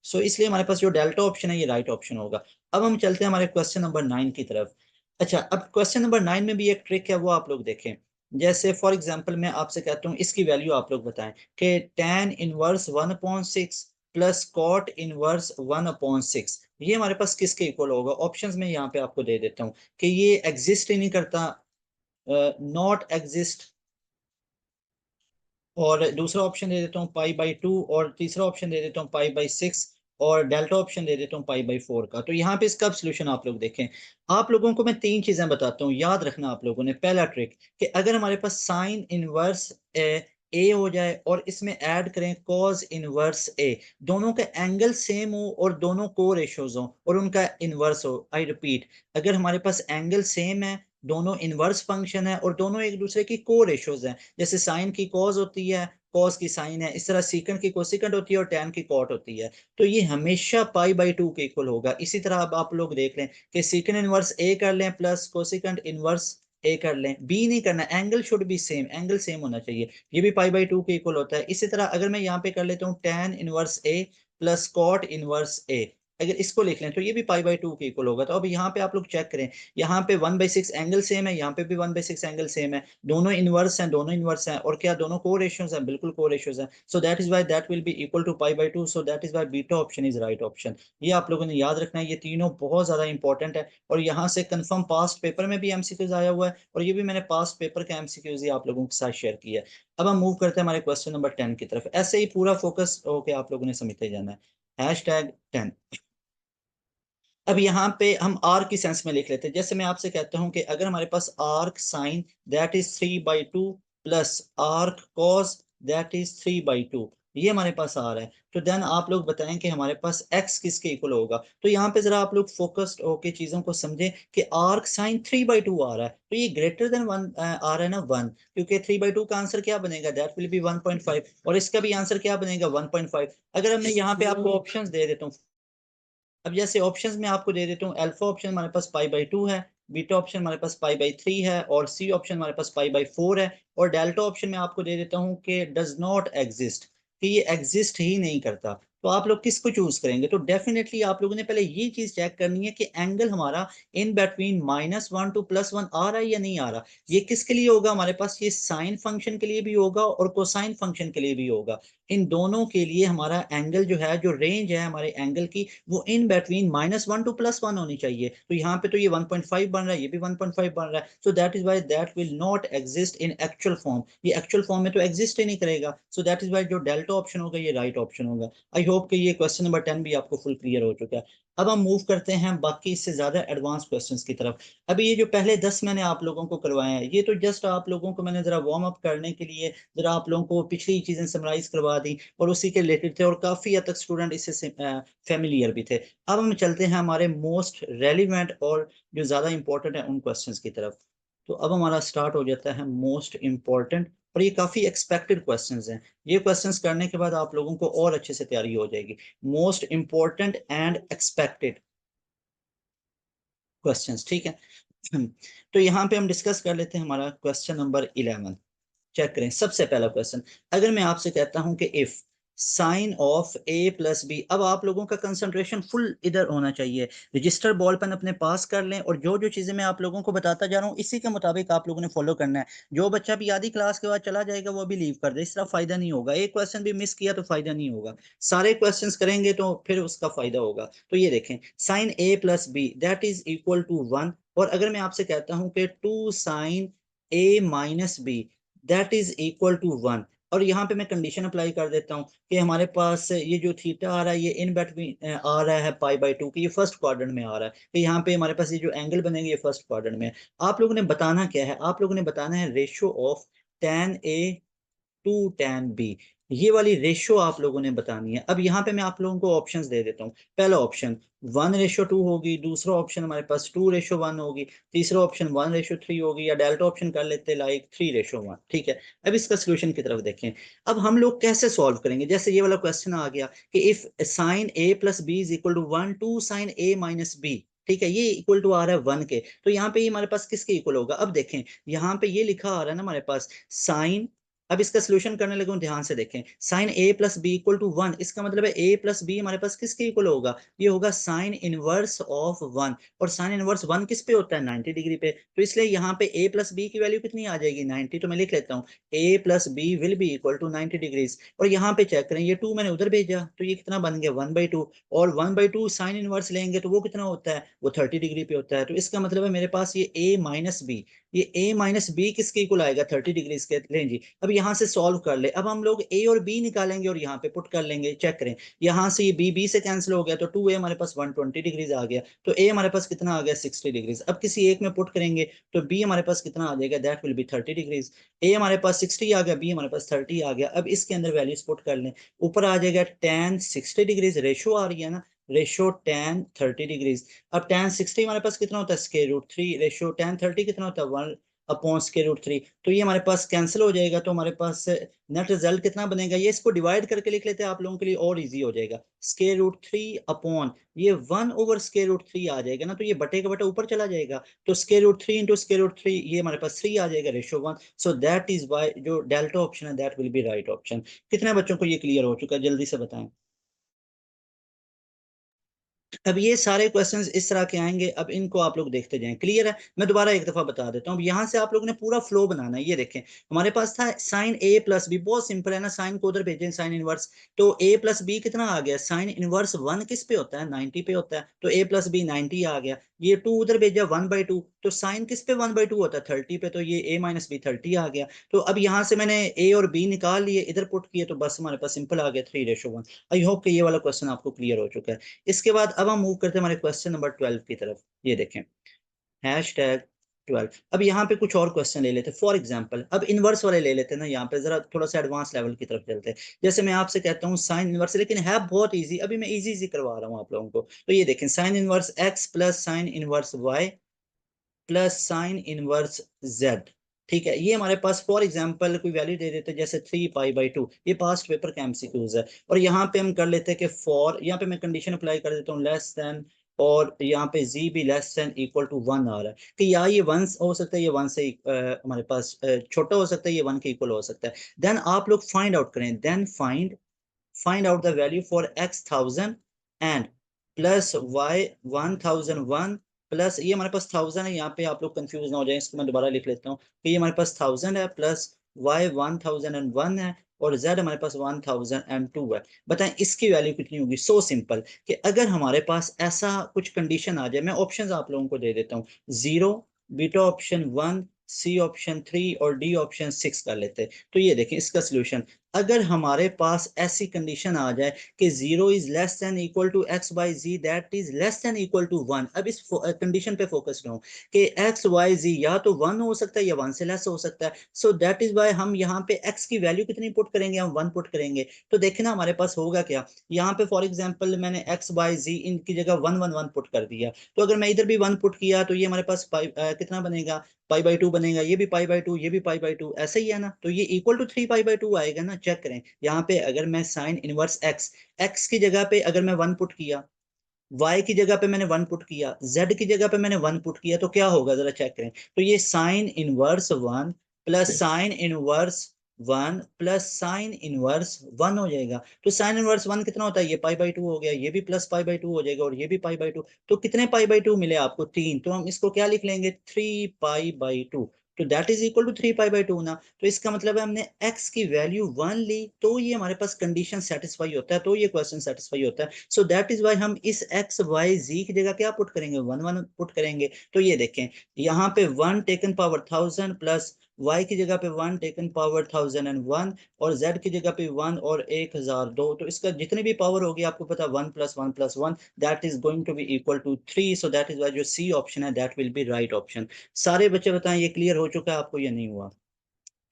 A: सो इसलिए हमारे पास जो डेल्टा ऑप्शन है ये राइट ऑप्शन होगा। अब हम चलते हैं हमारे क्वेश्चन नंबर 9 की तरफ। अच्छा, अब क्वेश्चन नंबर 9 में भी एक ट्रिक है, वो आप लोग देखें। जैसे फॉर एग्जांपल मैं आपसे कहता हूँ इसकी वैल्यू आप लोग बताएं कि tan inverse 1/6 plus cot inverse 1/6, ये हमारे पास किसके इक्वल होगा। ऑप्शंस में यहाँ पे आपको दे देता हूँ कि ये एग्जिस्ट ही नहीं करता, नॉट एग्जिस्ट, और दूसरा ऑप्शन दे देता हूँ π/2, और तीसरा ऑप्शन दे देता हूँ π/6, और डेल्टा ऑप्शन दे देता हूँ π/4 का। तो यहाँ पे इसका सोल्यूशन आप लोग देखें। आप लोगों को मैं तीन चीजें बताता हूँ, याद रखना आप लोगों ने। पहला ट्रिक कि अगर हमारे पास साइन इनवर्स ए हो जाए और इसमें ऐड करें कॉज इनवर्स ए, दोनों का एंगल सेम हो और दोनों को रेशोज हो और उनका इनवर्स हो। आई रिपीट, अगर हमारे पास एंगल सेम है, दोनों इनवर्स फंक्शन है और दोनों एक दूसरे की को रेशोज हैं, जैसे साइन की कॉज होती है, कॉस की साइन है, इस तरह सीकेंट की कोसिकेंट होती है और टैन की कॉट होती है, तो ये हमेशा π/2 के इक्वल होगा। इसी तरह अब आप लोग देख लें कि सीकेंट इनवर्स ए कर लें प्लस कोसिकेंट इनवर्स ए कर लें, बी नहीं करना, angle should be same, angle same होना चाहिए, ये भी π/2 के इक्वल होता है। इसी तरह अगर मैं यहाँ पे कर लेता हूँ टैन इनवर्स ए प्लस कॉट इनवर्स ए, अगर इसको लिख लें तो ये भी π/2 के इक्वल होगा। तो अब यहाँ पे आप लोग चेक करें, यहाँ पे 1/6 एंगल सेम है, यहाँ पे भी 1/6 एंगल सेम है, दोनों इनवर्स हैं, दोनों इनवर्स हैं, और क्या दोनों को रेशियोज हैं, बिल्कुल को रेशियोज हैं। So that is why that will be equal to π/2, so that is why beta option is right option. ये आप लोगों ने याद रखना है, ये तीनों बहुत ज्यादा इंपॉर्टेंट है, और यहाँ से कंफर्म पास्ट पेपर में भी एमसीक्यूज आया हुआ है, और ये भी मैंने पास्ट पेपर का एमसीक्यूज ही आप लोगों के साथ शेयर किया है। अब हम मूव करते हैं हमारे क्वेश्चन नंबर 10 की तरफ। ऐसे ही पूरा फोकस होके आप लोगों ने समझते जाना है। #10। अब यहाँ पे हम आर की सेंस में लिख लेते हैं। जैसे मैं आपसे कहता हूँ कि अगर हमारे पास arc sine that is 3/2 plus arc cos that is 3/2, ये हमारे पास आ रहा है, तो देन आप लोग बताएं कि हमारे पास x किसके इक्वल होगा। तो यहाँ पे जरा आप लोग फोकस्ड होके चीजों को समझें कि आर्क साइन 3/2 आ रहा है, तो ये ग्रेटर देन 1 आ रहा है ना 1, क्योंकि 3/2 का आंसर क्या बनेगा, दैट विल बी 1.5, और इसका भी आंसर क्या बनेगा 1.5। अगर हमने यहाँ पे आपको ऑप्शंस दे देता हूँ, अब जैसे ऑप्शंस में आपको दे देता हूँ, अल्फा ऑप्शन हमारे पास π/2 है, बीटा ऑप्शन हमारे पास π/3 है, और सी ऑप्शन हमारे पास π/4 है, और डेल्टा ऑप्शन में आपको दे देता हूँ कि डज नॉट एग्जिस्ट, कि ये एग्जिस्ट ही नहीं करता। तो आप लोग किसको चूज करेंगे, तो डेफिनेटली आप लोगों ने पहले ये चीज चेक करनी है कि एंगल हमारा इन बिटवीन -1 to +1 आ रहा है या नहीं आ रहा। ये किसके लिए होगा, हमारे पास ये साइन फंक्शन के लिए भी होगा और कोसाइन फंक्शन के लिए भी होगा। इन दोनों के लिए हमारा एंगल जो है, जो रेंज है हमारे एंगल की, वो इन बिटवीन -1 to +1 होनी चाहिए। तो यहाँ पे तो ये 1.5 बन रहा है, ये भी 1.5 बन रहा है, so that is why that will not exist in actual form, ये एक्चुअल फॉर्म में तो एग्जिस्ट ही नहीं करेगा। सो दैट इज व्हाई जो डेल्टा ऑप्शन होगा ये राइट ऑप्शन होगा। आई होप कि ये क्वेश्चन नंबर 10 भी आपको फुल क्लियर हो चुका है। अब हम मूव करते हैं बाकी इससे ज्यादा एडवांस क्वेश्चंस की तरफ। अभी ये जो पहले 10 मैंने आप लोगों को करवाए हैं, ये तो जस्ट आप लोगों को मैंने जरा वार्म अप करने के लिए जरा आप लोगों को पिछली चीजें समराइज करवा दी, और उसी के रिलेटेड थे, और काफी हद तक स्टूडेंट इससे फेमिलियर भी थे। अब हम चलते हैं हमारे मोस्ट रेलिवेंट और जो ज्यादा इंपॉर्टेंट है उन क्वेश्चंस की तरफ। तो अब हमारा स्टार्ट हो जाता है मोस्ट इंपॉर्टेंट, और ये काफी एक्सपेक्टेड क्वेश्चंस हैं। ये क्वेश्चंस करने के बाद आप लोगों को और अच्छे से तैयारी हो जाएगी। Most important and expected questions, ठीक है। तो यहाँ पे हम डिस्कस कर लेते हैं हमारा क्वेश्चन नंबर 11। चेक करें सबसे पहला क्वेश्चन। अगर मैं आपसे कहता हूं कि if sine of a plus B, अब आप लोगों का कंसंट्रेशन फुल इधर होना चाहिए, रजिस्टर बॉल पेन अपने पास कर लें, और जो जो चीजें मैं आप लोगों को बताता जा रहा हूँ इसी के मुताबिक आप लोगों ने फॉलो करना है। जो बच्चा भी आधी क्लास के बाद चला जाएगा वो भी लीव कर दे, इस तरह फायदा नहीं होगा। एक क्वेश्चन भी मिस किया तो फायदा नहीं होगा, सारे क्वेश्चंस करेंगे तो फिर उसका फायदा होगा। तो ये देखें, sine a plus B that is equal to 1, और अगर मैं आपसे कहता हूं कि 2 sine A minus B that is equal to 1। और यहाँ पे मैं कंडीशन अप्लाई कर देता हूँ कि हमारे पास ये जो थीटा आ रहा है ये इन बिटवीन आ रहा है पाई बाई टू की, ये फर्स्ट क्वाड्रेंट में आ रहा है, कि यहाँ पे हमारे पास ये जो एंगल बनेगा ये फर्स्ट क्वाड्रेंट में है। आप लोगों ने बताना क्या है, आप लोगों ने बताना है ratio of tan A to tan B, ये वाली रेशियो आप लोगों ने बतानी है। अब यहाँ पे मैं आप लोगों को ऑप्शंस दे देता हूँ। पहला ऑप्शन 1:2 होगी, दूसरा ऑप्शन हमारे पास 2:1 होगी, तीसरा ऑप्शन 1:3 होगी, या डेल्टा ऑप्शन कर लेते लाइक 3:1। ठीक है, अब इसका सोल्यूशन की तरफ देखें। अब हम लोग कैसे सॉल्व करेंगे, जैसे ये वाला क्वेश्चन आ गया कि if sine A plus B is equal to 1 to sine A minus B, ठीक है, ये इक्वल टू आ रहा है 1 के, तो यहाँ पे ये हमारे पास किसके इक्वल होगा। अब देखें यहाँ पे ये लिखा आ रहा है ना हमारे पास साइन, अब इसका सोल्यूशन करने लगे ध्यान से देखें, sine A plus B equal to 1, इसका मतलब है ए प्लस बी हमारे पास किसके इक्वल होगा, ये होगा साइन इनवर्स ऑफ 1। और साइन इनवर्स 1 किस पे होता है, 90 डिग्री पे, तो इसलिए यहाँ पे ए प्लस बी की वैल्यू कितनी आ जाएगी, 90। तो मैं लिख लेता हूँ a plus b will be equal to 90 degrees. और यहाँ पे चेक करें, ये 2 मैंने उधर भेजा तो ये कितना बन गया 1/2, और 1/2 साइन इनवर्स लेंगे तो वो कितना होता है, वो 30 डिग्री पे होता है। तो इसका मतलब है मेरे पास ये ए माइनस बी, ये ए माइनस बी किसके इक्वल आएगा, 30 डिग्रीज के। लें जी, अब यहाँ से सॉल्व कर ले, अब हम लोग ए और बी निकालेंगे और यहाँ पे पुट कर लेंगे। चेक करें, यहाँ से ये बी से कैंसिल हो गया तो 2a हमारे पास 120 डिग्रीज आ गया, तो ए हमारे पास कितना आ गया 60 डिग्रीज। अब किसी एक में पुट करेंगे तो बी हमारे पास कितना आ जाएगा, दैट विल बी 30 डिग्रीज। ए हमारे पास 60 आ गया, बी हमारे पास 30 आ गया। अब इसके अंदर वैल्यूज पुट कर लें, ऊपर आ जाएगा tan 60 डिग्रीज, रेशो आ रही है ना, रेशो tan 30 डिग्रीज। अब tan 60 हमारे पास कितना होता है √3, रेशो tan 30 कितना होता है 1/√3। तो ये हमारे पास कैंसिल हो जाएगा, तो हमारे पास नेट रिजल्ट कितना बनेगा, ये इसको डिवाइड करके लिख लेते हैं आप लोगों के लिए और इजी हो जाएगा। √3 अपॉन ये 1/√3 आ जाएगा ना, तो ये बटे का बटा ऊपर चला जाएगा, तो √3 इंटू √3 ये हमारे पास 3 आ जाएगा, ratio 1। So that is why जो डेल्टा ऑप्शन है that will be right option. कितने बच्चों को ये क्लियर हो चुका है, जल्दी से बताएं। अब ये सारे क्वेश्चंस इस तरह के आएंगे, अब इनको आप लोग देखते जाएं। क्लियर है, मैं दोबारा एक दफा बता देता हूँ। अब यहाँ से आप लोगों ने पूरा फ्लो बनाना है। ये देखें, हमारे पास था साइन ए प्लस बी, बहुत सिंपल है ना, साइन को उधर भेजें साइन इनवर्स, तो ए प्लस बी कितना आ गया, साइन इनवर्स 1 किस पे होता है, 90 पे होता है, तो ए प्लस बी 90 आ गया। ये 2 उधर भेजा 1/2, तो साइन किस पे 1/2 होता है, 30 पे, तो ये ए माइनस बी 30 आ गया। तो अब यहाँ से मैंने ए और बी निकाल लिए, इधर पुट किए, तो बस हमारे पास सिंपल आ गया 3:1। आई होप कि ये वाला क्वेश्चन आपको क्लियर हो चुका है। इसके बाद अब हम मूव करते हैं हमारे क्वेश्चन नंबर 12 की तरफ। ये देखें, #12। अब यहाँ पे कुछ और क्वेश्चन ले लेते हैं, फॉर एग्जांपल अब इनवर्स वाले ले लेते हैं ना, यहाँ पे जरा थोड़ा सा एडवांस लेवल की तरफ चलते हैं। जैसे मैं आपसे कहता हूँ साइन इनवर्स, लेकिन है बहुत इजी, अभी मैं इजी इजी करवा रहा हूँ आप लोगों को। तो ये देखें, sine inverse x plus sine inverse y plus sine inverse z, ठीक है, ये हमारे पास फॉर एग्जांपल कोई वैल्यू दे देते हैं जैसे 3π/2, ये पास्ट पेपर का एमसीक्यूज है। और यहाँ पे हम कर लेते हैं कि फॉर, यहाँ पे मैं कंडीशन अप्लाई कर देता हूँ लेस देन, और यहाँ पे z भी लेस देन इक्वल टू 1 आ रहा है, कि या ये 1 हो सकता है, ये 1 से हमारे पास छोटा हो सकता है, ये 1 के इक्वल हो सकता है। देन आप लोग फाइंड आउट करें, then find out the value for x 1000 and plus y 1001 plus, ये हमारे पास 1000 है, यहाँ पे आप लोग कंफ्यूज ना हो जाए, इसको मैं दोबारा लिख लेता हूँ कि ये हमारे पास 1000 है, प्लस y 1001 है, और z हमारे पास 1002 है। बताएं इसकी वैल्यू कितनी होगी। सो सिंपल कि अगर हमारे पास ऐसा कुछ कंडीशन आ जाए, मैं ऑप्शंस आप लोगों को दे देता हूँ, 0, बीटा ऑप्शन 1, सी ऑप्शन 3 और डी ऑप्शन 6 कर लेते हैं। तो ये देखें इसका सोल्यूशन, अगर हमारे पास ऐसी कंडीशन आ जाए कि 0 is less than equal to x by z that is less than equal to 1, अब इस कंडीशन पे फोकस रहो कि x y z या तो 1 हो सकता है या 1 से लेस हो सकता है। सो दैट इज वाई हम यहाँ पे x की वैल्यू कितनी पुट करेंगे, हम 1 पुट करेंगे। तो देखें ना हमारे पास होगा क्या, यहाँ पे फॉर एग्जाम्पल मैंने x बाई z इनकी जगह 1 1 1 पुट कर दिया, तो अगर मैं इधर भी 1 पुट किया तो ये हमारे पास कितना बनेगा, π/2 बनेगा, ये भी π/2, ये भी π/2, ऐसे ही है ना, तो ये इक्वल टू 3π/2 आएगा ना। चेक करें यहाँ पे, अगर मैं साइन इनवर्स x की जगह पे अगर मैं 1 पुट किया, y की जगह पे मैंने 1 पुट किया, z की जगह पे मैंने 1 पुट किया, तो क्या होगा जरा चेक करें। तो ये sine inverse 1 plus sine inverse 1 plus sine inverse 1 हो जाएगा। तो साइन इनवर्स 1 कितना होता है, ये π/2 हो गया, ये भी प्लस π/2 हो जाएगा, और ये भी π/2। तो कितने π/2 मिले आपको, 3, तो हम इसको क्या लिख लेंगे, 3π/2। तो that is equal to 3 pi by 2 ना। तो इसका मतलब है हमने x की वैल्यू 1 ली तो ये हमारे पास कंडीशन सेटिस्फाई होता है, तो ये क्वेश्चन सेटिस्फाई होता है। सो दैट इज वाई हम इस x y z की जगह क्या पुट करेंगे, 1 1 पुट करेंगे। तो ये देखें यहाँ पे 1 टेकन पावर 1000 प्लस y की जगह पे 1 टेकन पावर 1001 और z की जगह पे 1 और 1002। तो इसका जितनी भी पावर होगी आपको पता 1 + 1 + 1 that is going to be equal to 3। So that is why जो सी ऑप्शन है that will be right option. सारे बच्चे बताएं ये क्लियर हो चुका है आपको या नहीं हुआ?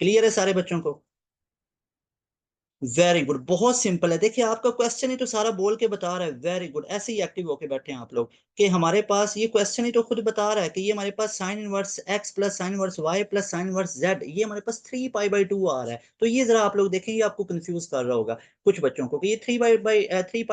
A: क्लियर है सारे बच्चों को? वेरी गुड, बहुत सिंपल है। देखिए आपका क्वेश्चन ही तो सारा बोल के बता रहा है। वेरी गुड, ऐसे ही एक्टिव होके बैठे हैं आप लोग कि हमारे पास ये क्वेश्चन ही तो खुद बता रहा है कि ये हमारे पास sine inverse x plus sine inverse y plus sine inverse z, ये हमारे पास 3 पाई बाई 2 आ रहा है। तो ये जरा आप लोग देखेंगे आपको कंफ्यूज कर रहा होगा कुछ बच्चों को कि ये 3 पाई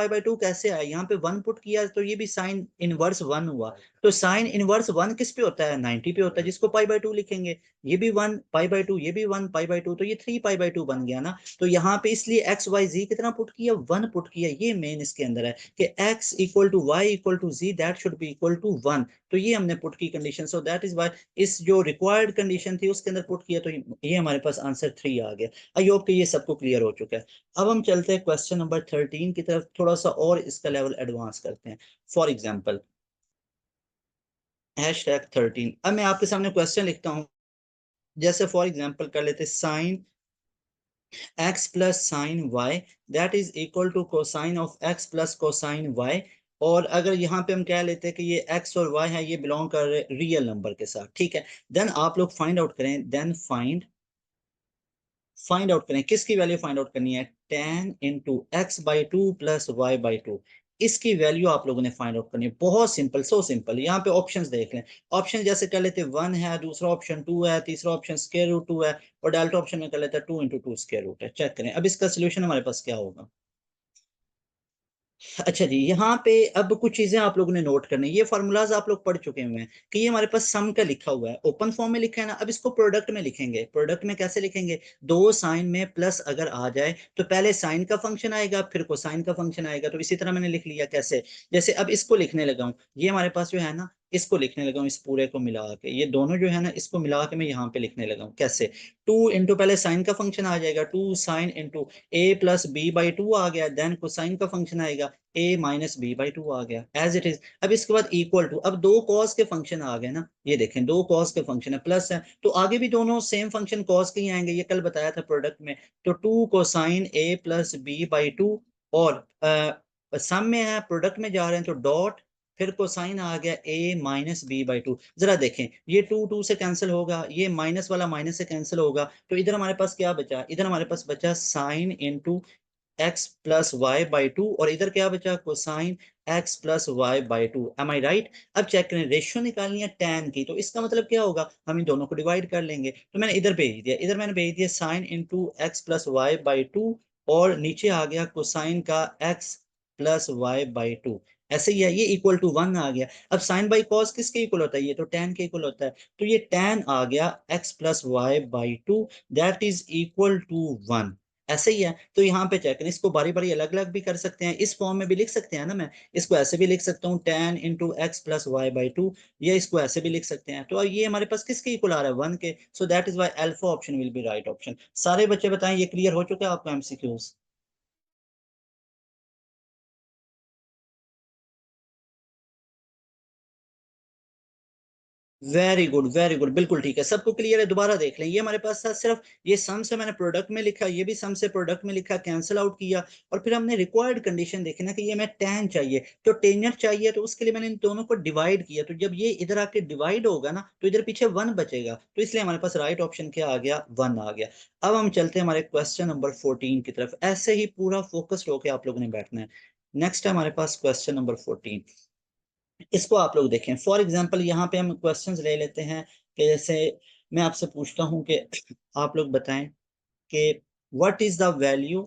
A: बाई 2 कैसे आया। यहाँ पे 1 पुट किया तो ये भी साइन इनवर्स 1 हुआ। तो साइन इनवर्स 1 किस पे होता है, 90 पे होता है, जिसको पाई बाई 2 लिखेंगे। ये भी 1 पाई बाई 2, ये भी 1 पाई बाई 2, तो ये 3 पाई बाई 2 बन गया ना। तो यहाँ पे इसलिए एक्स वाई जी कितना पुट किया, 1 पुट किया। ये मेन इसके अंदर है कि x equal to y equal to z that should be equal to 1। तो ये हमने पुट की condition. So that is why इस जो रिक्वायर्ड कंडीशन थी उसके अंदर पुट किया, तो ये हमारे पास आंसर 3 आ गया। आई होप कि ये सबको क्लियर हो चुका है। अब हम चलते हैं क्वेश्चन नंबर 13 की तरफ, थोड़ा सा और इसका लेवल एडवांस करते हैं। For example #13। अब मैं आपके सामने क्वेश्चन लिखता हूँ। जैसे फॉर एग्जाम्पल कर लेते sine x plus sine y that is equal to cosine of x plus cosine y. और अगर यहाँ पे हम कह लेते हैं कि ये x और y है, ये बिलोंग कर रहे रियल नंबर के साथ, ठीक है। देन आप लोग फाइंड आउट करें, देन फाइंड आउट करें किसकी वैल्यू फाइंड आउट करनी है, tan × x/2 प्लस y/2। इसकी वैल्यू आप लोगों ने फाइंड आउट करनी है। बहुत सिंपल, सो सिंपल। यहाँ पे ऑप्शंस देख लें। ऑप्शन जैसे कर लेते 1 है, दूसरा ऑप्शन 2 है, तीसरा ऑप्शन स्क्वायर रूट 2 है, और डेल्टा ऑप्शन में कर लेते हैं 2 × 2 स्क्वायर रूट है। चेक करें अब इसका सोल्यूशन हमारे पास क्या होगा। अच्छा जी, यहाँ पे अब कुछ चीजें आप लोगों ने नोट करनी है। ये फार्मूलाज आप लोग पढ़ चुके हुए हैं कि ये हमारे पास सम का लिखा हुआ है, ओपन फॉर्म में लिखा है ना। अब इसको प्रोडक्ट में लिखेंगे। प्रोडक्ट में कैसे लिखेंगे, दो साइन में प्लस अगर आ जाए तो पहले साइन का फंक्शन आएगा फिर कोसाइन का फंक्शन आएगा। तो इसी तरह मैंने लिख लिया। कैसे, जैसे अब इसको लिखने लगा हूँ, ये हमारे पास जो है ना, इसको लिखने लगा हूँ, इस पूरे को मिला के, ये दोनों जो है ना इसको मिला के मैं यहाँ पे लिखने लगा हूँ। कैसे, 2 पहले साइन का फंक्शन आ जाएगा, 2 sin × a + b/2 आ गया। देन कोसाइन का फंक्शन आएगा, a - b/2 आ गया एज इट इज। अब इसके बाद इक्वल टू, अब दो कॉस के फंक्शन आ गए ना, ये देखें दो कॉस के फंक्शन है, प्लस है तो आगे भी दोनों सेम फंक्शन कॉस के ही आएंगे। ये कल बताया था प्रोडक्ट में। तो 2 cosine a + b/2 और सम में है, प्रोडक्ट में जा रहे हैं तो डॉट, फिर कोसाइन आ गया a - b/2। जरा देखें ये 2 से कैंसिल होगा, ये माइनस वाला माइनस से कैंसिल होगा, तो इधर हमारे पास क्या बचा, इधर हमारे पास बचा sine x plus y by 2, और इधर क्या बचा, cosine x plus y by 2। Am I right? अब चेक करें, रेशियो निकालनी है tan की, तो इसका मतलब क्या होगा, हम इन दोनों को डिवाइड कर लेंगे। तो मैंने इधर भेज दिया, इधर मैंने भेज दिया sine x plus y by 2, और नीचे आ गया कोसाइन का x प्लस वाई बाई 2। ऐसे ही है, ये इक्वल टू 1 आ गया। अब साइन बाई कॉस किसके इक्वल होता है, ये तो tan के इक्वल होता है। तो ये tan आ गया x plus y by 2 that is equal to 1। ऐसे ही है। तो यहाँ पे चेक करें, इसको बारी बारी अलग अलग भी कर सकते हैं, इस फॉर्म में भी लिख सकते हैं ना। मैं इसको ऐसे भी लिख सकता हूँ tan × x + y/2, या इसको ऐसे भी लिख सकते हैं। तो ये हमारे पास किसके इक्वल आ रहा है, 1 के। So that is why alpha option will be right option. सारे बच्चे बताएं ये क्लियर हो चुका है आपका MCQs? Very good, very good, बिल्कुल ठीक है, सबको क्लियर है। दोबारा देख लें, ये हमारे पास था सिर्फ ये सम से मैंने प्रोडक्ट में लिखा, ये भी सम से प्रोडक्ट में लिखा, कैंसिल आउट किया, और फिर हमने रिक्वायर्ड कंडीशन देखी ना कि ये मैं tan चाहिए, तो टेंजेंट चाहिए, तो उसके लिए मैंने इन दोनों को डिवाइड किया। तो जब ये इधर आके डिवाइड होगा ना तो इधर पीछे 1 बचेगा, तो इसलिए हमारे पास राइट ऑप्शन क्या आ गया, 1 आ गया। अब हम चलते हैं हमारे क्वेश्चन नंबर 14 की तरफ। ऐसे ही पूरा फोकस्ड होकर आप लोगों ने बैठना है। नेक्स्ट है हमारे पास क्वेश्चन नंबर 14। इसको आप लोग देखें। फॉर एग्जाम्पल यहाँ पे हम क्वेश्चंस ले लेते हैं कि जैसे मैं आपसे पूछता हूँ कि आप लोग बताएं कि what is the value,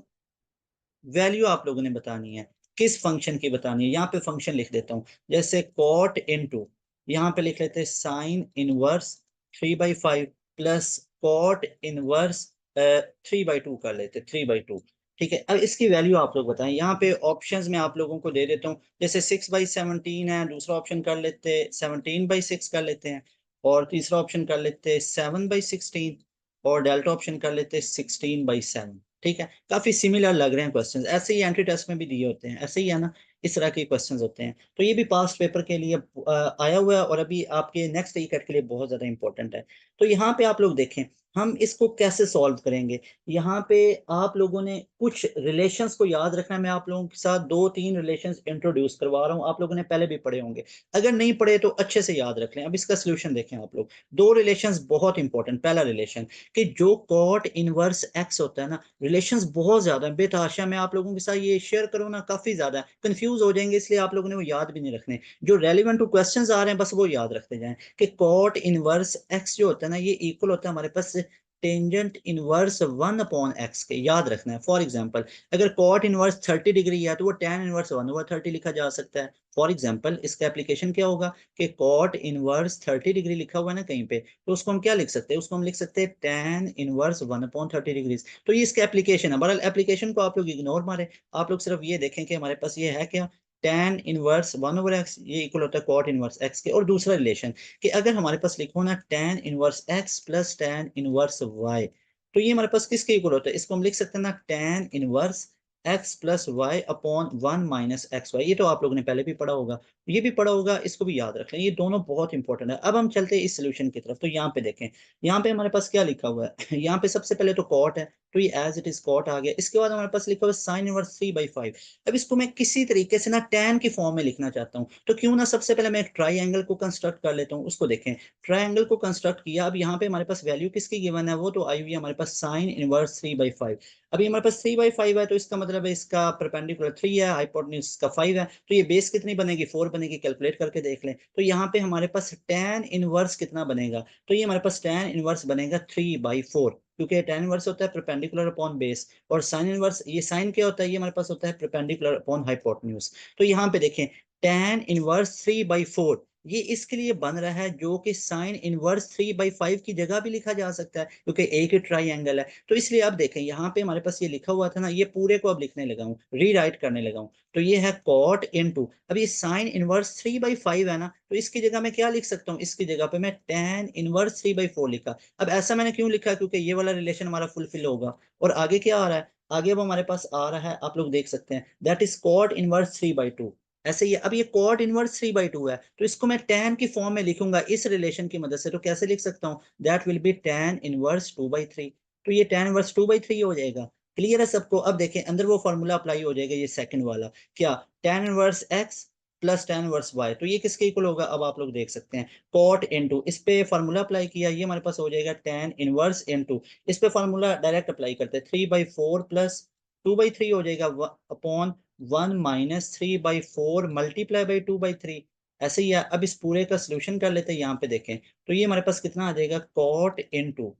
A: value आप लोगों ने बतानी है, किस फंक्शन की बतानी है। यहाँ पे फंक्शन लिख देता हूँ, जैसे कॉट इनटू, यहाँ पे लिख लेते हैं sine inverse 3/5 plus cot inverse 3/2 कर लेते, 3/2। ठीक है, अब इसकी वैल्यू आप लोग बताएं। यहाँ पे ऑप्शंस में आप लोगों को दे देता हूँ, जैसे 6/17 है, दूसरा ऑप्शन कर लेते 17/6 कर लेते हैं, और तीसरा ऑप्शन कर लेते 7/16 और डेल्टा ऑप्शन कर लेते 16/7। ठीक है, काफी सिमिलर लग रहे हैं क्वेश्चंस, ऐसे ही एंट्री टेस्ट में भी दिए होते हैं, ऐसे ही है ना, इस तरह के क्वेश्चंस होते हैं। तो ये भी पास्ट पेपर के लिए आया हुआ है और अभी आपके नेक्स्ट ईकेट के लिए बहुत ज्यादा इंपॉर्टेंट है। तो यहाँ पे आप लोग देखें हम इसको कैसे सॉल्व करेंगे। यहाँ पे आप लोगों ने कुछ रिलेशंस को याद रखना है, मैं आप लोगों के साथ 2-3 रिलेशंस इंट्रोड्यूस करवा रहा हूँ, आप लोगों ने पहले भी पढ़े होंगे, अगर नहीं पढ़े तो अच्छे से याद रख लें। अब इसका सोल्यूशन देखें आप लोग। दो रिलेशंस बहुत इंपॉर्टेंट। पहला रिलेशन कि जो कॉट इनवर्स एक्स होता है ना, रिलेशंस बहुत ज्यादा है बेतहाशा, मैं आप लोगों के साथ ये शेयर करूँ ना, काफी ज्यादा कंफ्यूज हो जाएंगे, इसलिए आप लोगों ने वो याद भी नहीं रखने। जो रेलिवेंट टू क्वेश्चंस आ रहे हैं बस वो याद रखते जाएं कि कॉट इनवर्स एक्स जो होता है ना, ये इक्वल होता है हमारे पास टेंजेंट इनवर्स 1/x के। याद रखना है। फॉर एग्जांपल अगर कॉट इनवर्स 30 डिग्री है तो वो टेन इनवर्स 1/30 लिखा जा सकता है। फॉर एग्जांपल इसका एप्लीकेशन क्या होगा कि कॉट इनवर्स 30 डिग्री लिखा हुआ है ना कहीं पे, तो उसको हम क्या लिख सकते हैं, उसको हम लिख सकते हैं टेन इनवर्स 1/30 डिग्री। तो ये इसका एप्लीकेशन है। बहरहाल एप्लीकेशन को आप लोग इग्नोर मारे, आप लोग सिर्फ ये देखें कि हमारे पास ये है क्या, टेन इनवर्स 1/x ये इक्वल होता है कॉट इनवर्स एक्स के। और दूसरा रिलेशन कि अगर हमारे पास लिखो ना tan inverse x plus tan inverse y, तो ये हमारे पास किसके इक्वल होता है, इसको हम लिख सकते हैं ना tan inverse x plus y upon 1 - XY। ये तो आप लोगों ने पहले भी पढ़ा होगा, ये भी पढ़ा होगा, इसको भी याद रख लें, ये दोनों बहुत इंपॉर्टेंट है। अब हम चलते हैं इस सोल्यूशन की तरफ। तो यहाँ पे देखें, यहाँ पे हमारे पास क्या लिखा हुआ है यहाँ पे सबसे पहले तो कॉट है, तो ये एज इट इज कॉट आ गया। इसके बाद हमारे पास लिखा हुआ है साइन इनवर्स 3/5। अब इसको मैं किसी तरीके से ना टैन की फॉर्म में लिखना चाहता हूँ, तो क्यों ना सबसे पहले मैं एक ट्राई एंगल को कंस्ट्रक्ट कर लेता हूँ। उसको देखें, ट्रायंगल को कंस्ट्रक्ट किया। अब यहाँ पे हमारे पास वैल्यू किसकी गिवन है, वो तो आई हुई है हमारे पास साइन इनवर्स 3/5। अभी हमारे पास 3/5 है, तो इसका मतलब है इसका परपेंडिकुलर 3 है, हाइपोटेन्यूज इसका 5 है, तो ये बेस कितनी बनेगी, 4 बनेगी। कैलकुलेट करके देख लें। तो यहाँ पे हमारे पास टेन इनवर्स कितना बनेगा, तो ये हमारे पास टेन इनवर्स बनेगा 3/4, क्योंकि टेन इनवर्स होता है परपेंडिकुलर अपॉन बेस, और साइन इनवर्स, ये साइन क्या होता है, ये हमारे पास होता है परपेंडिकुलर अपॉन हाइपोटेन्यूज। तो यहाँ पे देखें टेन इनवर्स 3/4 ये इसके लिए बन रहा है जो कि साइन इनवर्स 3/5 की जगह भी लिखा जा सकता है, क्योंकि एक ही ट्राई एंगल है। तो इसलिए अब देखें यहाँ पे हमारे पास ये लिखा हुआ था ना, ये पूरे को अब लिखने लगा हूँ, रीराइट करने लगा हूँ। तो ये है कॉट इनटू, अब ये साइन इनवर्स 3/5 है ना, तो इसकी जगह मैं क्या लिख सकता हूँ, इसकी जगह पे मैं टेन इनवर्स 3/4 लिखा। अब ऐसा मैंने क्यों लिखा, क्योंकि ये वाला रिलेशन हमारा फुलफिल होगा। और आगे क्या आ रहा है, आगे अब हमारे पास आ रहा है, आप लोग देख सकते हैं, दैट इज कॉट इनवर्स 3/2। ऐसे ही अब ये कॉट इनवर्स 3/2 है, तो इसको मैं tan की फॉर्म में लिखूंगा इस रिलेशन की मदद से। तो कैसे लिख सकता हूँ, that will B tan inverse 2/3। तो ये tan इनवर्स 2/3 हो जाएगा। क्लियर है सबको। अब देखें अंदर वो फॉर्मूला अप्लाई हो जाएगा, ये सेकंड वाला, क्या, tan inverse x plus tan inverse y, तो ये किसके इक्वल होगा, अब आप लोग देख सकते हैं, कॉट इनटू, इस पे फार्मूला अप्लाई किया, ये हमारे पास हो जाएगा tan इनवर्स इनटू, इस पे फार्मूला डायरेक्ट अप्लाई करते हैं, 3/4 प्लस 2/3 हो जाएगा अपॉन 1 - 3/4 मल्टीप्लाई बाई 2/3। ऐसे ही है। अब इस पूरे का सोल्यूशन कर लेते हैं। यहाँ पे देखें तो ये हमारे पास कितना आ जाएगा, कॉट इनटू,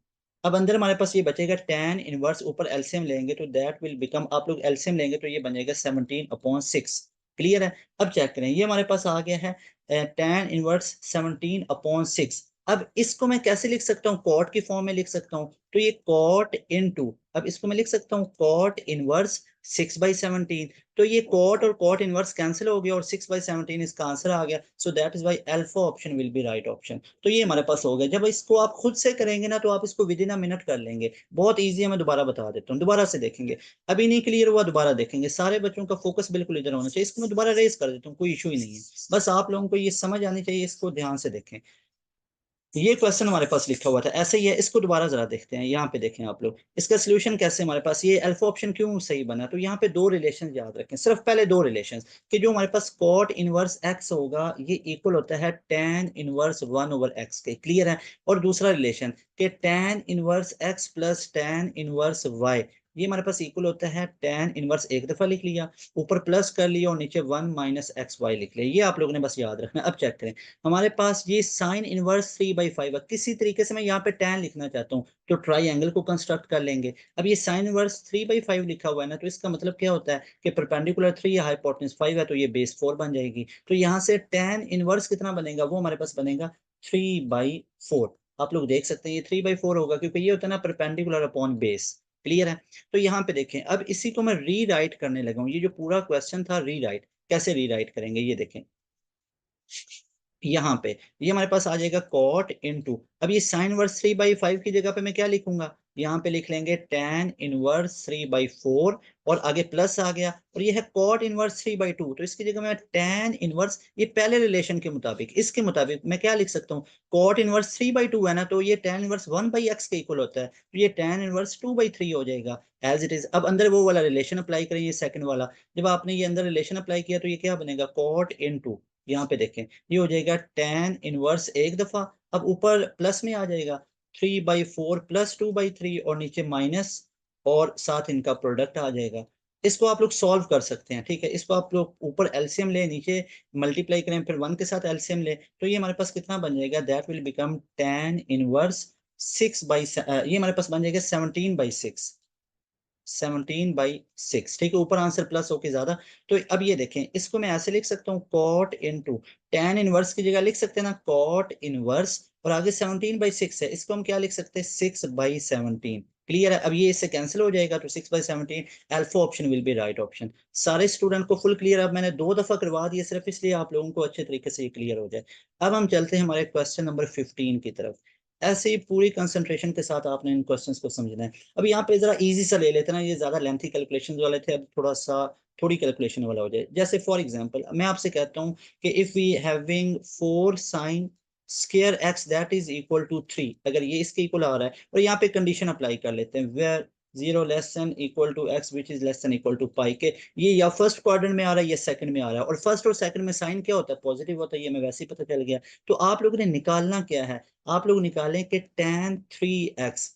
A: अब अंदर हमारे पास ये बचेगा tan इनवर्स, ऊपर एलसीएम लेंगे तो दैट विल बिकम, आप लोग एलसीएम लेंगे तो ये बनेगा 17/6। क्लियर है। अब चेक करें, ये हमारे पास आ गया है tan इनवर्स 17/6। अब इसको मैं कैसे लिख सकता हूँ, कॉट की फॉर्म में लिख सकता हूँ, तो ये कॉट इनटू, अब इसको मैं लिख सकता हूँ कॉट इनवर्स 6/17। तो ये कॉट और कॉट इनवर्स कैंसिल हो गया और 6/17 इसका आंसर आ गया। So that is why alpha option will be right option. तो ये हमारे पास हो गया। जब इसको आप खुद से करेंगे ना तो आप इसको विद इन अ मिनट कर लेंगे, बहुत ईजी है। मैं दोबारा बता देता हूँ, दोबारा से देखेंगे। अभी नहीं क्लियर हुआ दोबारा देखेंगे। सारे बच्चों का फोकस बिल्कुल इधर होना चाहिए। इसको मैं दोबारा रेज कर देता हूँ, कोई इशू ही नहीं है। बस आप लोगों को ये समझ आनी चाहिए, इसको ध्यान से देखें। ये क्वेश्चन हमारे पास लिखा हुआ था ऐसे ही है, इसको दोबारा जरा देखते हैं। यहाँ पे देखें आप लोग, इसका सोल्यूशन कैसे हमारे पास ये अल्फा ऑप्शन क्यों सही बना। तो यहाँ पे दो रिलेशन याद रखें, सिर्फ पहले दो रिलेशन, कि जो हमारे पास कॉट इनवर्स एक्स होगा ये इक्वल होता है tan इनवर्स 1/x के। क्लियर है। और दूसरा रिलेशन कि tan inverse x plus tan inverse y, ये हमारे पास इक्वल होता है tan इनवर्स, एक दफा लिख लिया, ऊपर प्लस कर लिया और नीचे 1 - XY लिख लिया। ये आप लोगों ने बस याद रखना। अब चेक करें, हमारे पास ये साइन इनवर्स 3/5 है, किसी तरीके से मैं यहाँ पे tan लिखना चाहता हूँ तो ट्राई एंगल को कंस्ट्रक्ट कर लेंगे। अब ये साइन इनवर्स 3/5 लिखा हुआ है ना, तो इसका मतलब क्या होता है कि परपेंडिकुलर 3 है, हाइपोटेन्यूज 5 है, तो ये बेस 4 बन जाएगी। तो यहाँ से tan इनवर्स कितना बनेगा, वो हमारे पास बनेगा 3/4। आप लोग देख सकते हैं ये 3/4 होगा, क्योंकि ये होता है ना परपेंडिकुलर अपॉन बेस। क्लियर है। तो यहाँ पे देखें, अब इसी को मैं रीराइट करने लगा हूँ। ये जो पूरा क्वेश्चन था रीराइट, कैसे रीराइट करेंगे ये देखें। यहाँ पे ये हमारे पास आ जाएगा कॉट इनटू, अब ये साइन इनवर्स 3/5 की जगह पे मैं क्या लिखूंगा, यहाँ पे लिख लेंगे tan इनवर्स 3/4 और आगे प्लस आ गया, और ये है कॉट इनवर्स 3/2, तो इसकी जगह मैं tan इनवर्स, ये पहले रिलेशन के मुताबिक, इसके मुताबिक मैं क्या लिख सकता हूँ, कॉट इनवर्स 3/2 है ना, तो ये tan इनवर्स 1/x के इक्वल होता है, तो ये tan इनवर्स 2/3 हो जाएगा एज इट इज। अब अंदर वो वाला रिलेशन अप्लाई करें, ये सेकंड वाला, जब आपने ये अंदर रिलेशन अप्लाई किया तो ये क्या बनेगा, कॉट इनटू, यहाँ पे देखें ये हो जाएगा tan इनवर्स एक दफा, अब ऊपर प्लस में आ जाएगा 3/4 प्लस 2/3 और नीचे माइनस, और साथ इनका प्रोडक्ट आ जाएगा। इसको आप लोग सॉल्व कर सकते हैं, ठीक है, इसको आप लोग ऊपर एलसीएम ले, नीचे मल्टीप्लाई करें, फिर 1 के साथ एलसीएम ले, तो ये हमारे पास कितना बन जाएगा, that will become tan inverse 6 ये हमारे पास बन जाएगा 17/6, 17/6, ठीक है, ऊपर आंसर प्लस होके ज्यादा। तो अब ये देखें, इसको मैं ऐसे लिख सकता हूँ कॉट इनटू, tan इनवर्स की जगह लिख सकते हैं ना कॉट इनवर्स, और आगे 17/6 है, इसको हम क्या लिख सकते हैं 6/17। क्लियर है, अब ये इससे कैंसिल हो जाएगा, तो 6/17, alpha option will be right option. सारे स्टूडेंट को फुल क्लियर, अब मैंने 2 दफा करवा दिया सिर्फ इसलिए आप लोगों को अच्छे तरीके से ये क्लियर हो जाए। अब हम चलते हैं हमारे क्वेश्चन नंबर 15 की तरफ। ऐसे ही पूरी कंसंट्रेशन के साथ आपने इन क्वेश्चंस को समझना है। अब यहाँ पे जरा इजी सा ले लेते हैं ना, ये ज्यादा लेंथी कैलकुलेशन वाले थे, अब थोड़ा सा थोड़ी कैलकुलेशन वाला हो जाए। जैसे फॉर एग्जांपल मैं आपसे कहता हूँ कि if we having 4 sin square x that is equal to 3, अगर ये इसके इक्वल आ रहा है, और यहाँ पे कंडीशन अप्लाई कर लेते हैं वेयर 0 < x विच इज < के, ये या फर्स्ट क्वाड्रेंट में आ रहा है या सेकंड में आ रहा है, और फर्स्ट और सेकंड में साइन क्या होता है, पॉजिटिव होता है, ये मैं वैसे ही पता चल गया। तो आप लोगों ने निकालना क्या है, आप लोग निकालें कि tan 3x,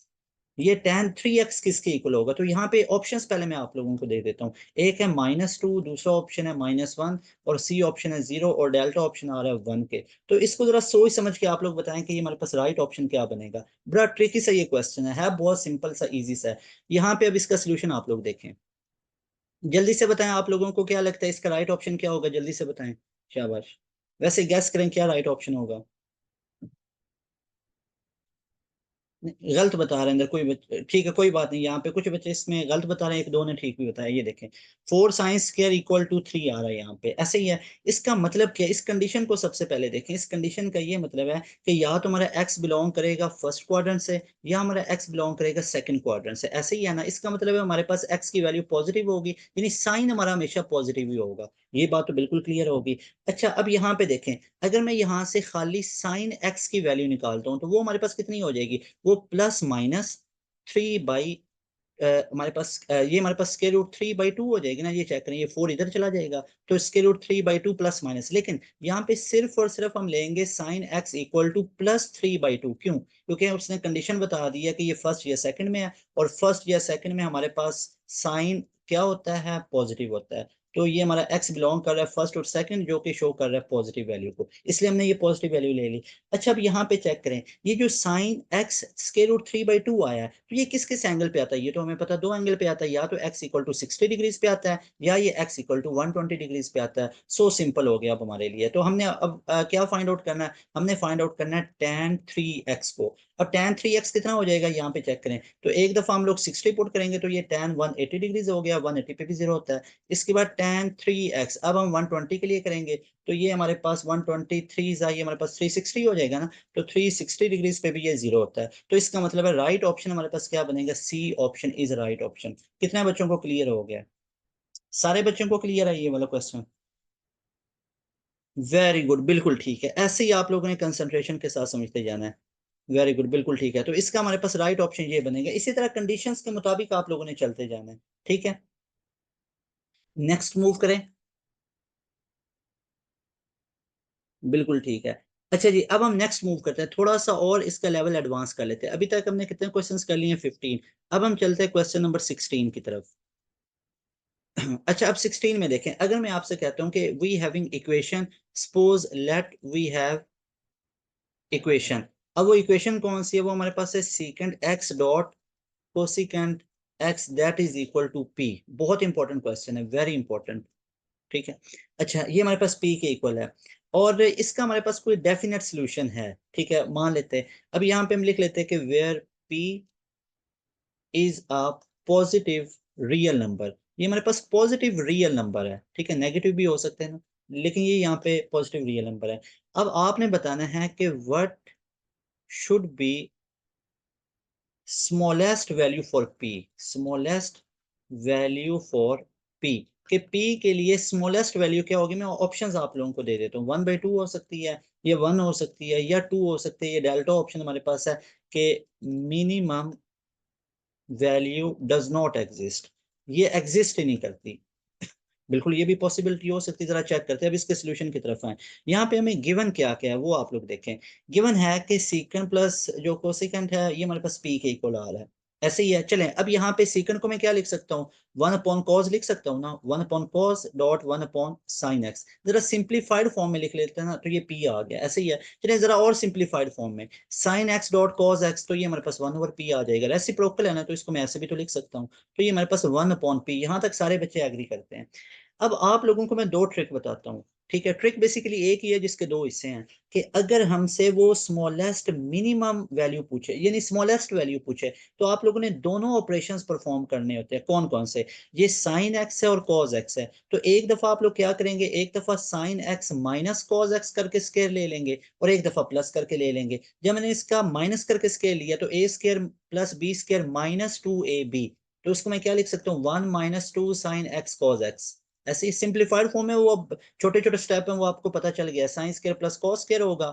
A: ये tan 3x किसके इक्वल होगा, तो यहाँ पे ऑप्शंस पहले मैं आप लोगों को दे देता हूँ। एक है -2, दूसरा ऑप्शन है -1, और सी ऑप्शन है 0, और डेल्टा ऑप्शन आ रहा है 1 के। तो इसको जरा सोच समझ के आप लोग बताएं कि ये हमारे पास राइट ऑप्शन क्या बनेगा। बड़ा ट्रिकी सा ये क्वेश्चन है बहुत सिंपल सा इजी सा है। यहाँ पे अब इसका सोल्यूशन आप लोग देखें, जल्दी से बताएं आप लोगों को क्या लगता है इसका राइट ऑप्शन क्या होगा, जल्दी से बताएं। शाबाश, वैसे गैस करें क्या राइट ऑप्शन होगा। गलत बता रहे हैं अंदर कोई बच्चे, ठीक है कोई बात नहीं, यहाँ पे कुछ बच्चे इसमें गलत बता रहे हैं, एक दो ने ठीक भी बताया। ये देखें 4 sin² इक्वल टू 3 आ रहा है यहाँ पे, ऐसे ही है। इसका मतलब क्या है, इस कंडीशन को सबसे पहले देखें। इस कंडीशन का ये मतलब है कि या तो हमारा एक्स बिलोंग करेगा फर्स्ट क्वाड्रेंट से, या हमारा एक्स बिलोंग करेगा सेकंड क्वाड्रेंट से, ऐसे ही है ना। इसका मतलब है हमारे पास एक्स की वैल्यू पॉजिटिव होगी, यानी साइन हमारा हमेशा पॉजिटिव ही होगा। ये बात तो बिल्कुल क्लियर होगी। अच्छा अब यहाँ पे देखें, अगर मैं यहाँ से खाली साइन एक्स की वैल्यू निकालता हूँ तो वो हमारे पास कितनी हो जाएगी, वो +-3 बाई हमारे पास ये हमारे पास √3/2 हो जाएगी ना। ये चेक करें, ये 4 इधर चला जाएगा, तो √3/2 प्लस माइनस, लेकिन यहाँ पे सिर्फ और सिर्फ हम लेंगे साइन एक्स इक्वल टू +3/2। क्यों, क्योंकि उसने कंडीशन बता दी है कि ये फर्स्ट या सेकंड में है, और फर्स्ट या सेकंड में हमारे पास साइन क्या होता है, पॉजिटिव होता है। तो ये हमारा एक्स बिलोंग कर रहा है फर्स्ट और सेकंड, जो कि शो कर रहा है पॉजिटिव वैल्यू को, इसलिए हमने ये पॉजिटिव वैल्यू ले ली। अच्छा अब यहाँ पे चेक करें, ये जो साइन एक्स √3/2 आया है, तो ये किस किस एंगल पे आता है, ये तो हमें पता 2 एंगल पे आता है, या तो एक्स इक्वल टू 60 डिग्रीज पे आता है, या ये एक्स इक्वल टू 120 डिग्रीज पे आता है। सो सिंपल हो गया अब हमारे लिए। तो हमने अब क्या फाइंड आउट करना है, हमने फाइंड आउट करना है tan 3x को। अब tan 3x कितना हो जाएगा, यहाँ पे चेक करें, तो एक दफा हम लोग 60 पुट करेंगे तो ये tan 180 डिग्रीज हो गया, 180 पे भी 0 होता है। इसके बाद tan 3x अब हम 120 के लिए करेंगे, तो ये हमारे पास 123 ये हमारे पास 360 हो जाएगा ना, तो 360 डिग्रीज पे भी ये 0 होता है। तो इसका मतलब है राइट ऑप्शन हमारे पास क्या बनेगा, C option is right option. कितने बच्चों को क्लियर हो गया, सारे बच्चों को क्लियर है ये वाला क्वेश्चन। वेरी गुड, बिल्कुल ठीक है, ऐसे ही आप लोगों ने कंसंट्रेशन के साथ समझते जाना है। वेरी गुड, बिल्कुल ठीक है, तो इसका हमारे पास राइट ऑप्शन ये बनेगा। इसी तरह कंडीशंस के मुताबिक आप लोगों ने चलते जाना है, ठीक है। नेक्स्ट मूव करें, बिल्कुल ठीक है। अच्छा जी, अब हम नेक्स्ट मूव करते हैं, थोड़ा सा और इसका लेवल एडवांस कर लेते हैं। अभी तक हमने कितने क्वेश्चंस कर लिए हैं, 15। अब हम चलते हैं क्वेश्चन नंबर 16 की तरफ। अच्छा अब 16 में देखें, अगर मैं आपसे कहता हूं कि we having equation, suppose let we have equation. अब वो इक्वेशन कौन सी है, वो हमारे पास है secant x dot cosecant x that is equal to p. बहुत इंपॉर्टेंट क्वेश्चन है, वेरी इंपॉर्टेंट, ठीक है। अच्छा ये हमारे पास पी के इक्वल है, और इसका हमारे पास कोई डेफिनेट सोल्यूशन है, ठीक है, मान लेते हैं। अब यहाँ पे हम लिख लेते हैं कि where p is a positive real number. ये हमारे पास पॉजिटिव रियल नंबर है, ठीक है, नेगेटिव भी हो सकते हैं ना। लेकिन ये यहाँ पे पॉजिटिव रियल नंबर है। अब आपने बताना है कि what should be smallest value for P, smallest value for P, कि पी के लिए स्मॉलेस्ट वैल्यू क्या होगी। मैं ऑप्शंस आप लोगों को दे देता हूँ। 1/2 हो सकती है, ये 1 हो सकती है, या 2 हो सकती है। ये डेल्टा ऑप्शन हमारे पास है कि minimum value does not exist, ये एग्जिस्ट ही नहीं करती। बिल्कुल ये भी पॉसिबिलिटी हो सकती है। जरा चेक करते हैं, अब इसके सोल्यूशन की तरफ आए। यहाँ पे हमें गिवन क्या क्या है वो आप लोग देखें। गिवन है कि सीकेंड प्लस जो कोसिकेंट है ये हमारे पास पी के इक्वल आ रहा है, ऐसे ही है। चलें, अब यहाँ पे सीकेंड को मैं क्या लिख सकता हूँ, 1/cos लिख सकता हूँ ना, 1/cos डॉट 1/sin x। जरा सिंप्लीफाइड फॉर्म में लिख लेते हैं ना, तो ये पी आ गया, ऐसे ही है। चलिए जरा और सिंप्लीफाइड फॉर्म में, sin x dot cos x, तो ये हमारे पास 1/p आ जाएगा। रेसिप्रोकल है ना, तो इसको मैं ऐसे भी तो लिख सकता हूँ। तो ये हमारे पास 1/p, यहाँ तक सारे बच्चे एग्री करते हैं। अब आप लोगों को मैं दो ट्रिक बताता हूँ। ठीक है, ट्रिक बेसिकली एक ही है जिसके दो हिस्से हैं। कि अगर हमसे वो स्मॉलेस्ट मिनिमम वैल्यू पूछे, यानी स्मॉलेस्ट वैल्यू पूछे, तो आप लोगों ने दोनों ऑपरेशंस परफॉर्म करने होते हैं। कौन कौन से, ये साइन एक्स है और कॉज एक्स है। तो एक दफा आप लोग क्या करेंगे, एक दफा sine x minus cos x करके स्केयर ले लेंगे, और एक दफा प्लस करके ले लेंगे। जब मैंने इसका माइनस करके स्केयर लिया, तो a square plus b square -2ab, तो उसको मैं क्या लिख सकता हूँ, 1 - 2 साइन एक्स कॉज एक्स। ऐसे ही सिंप्लीफाइड फॉर्म में वो अब छोटे छोटे स्टेप है, वो आपको पता चल गया। Sign square plus cos square होगा,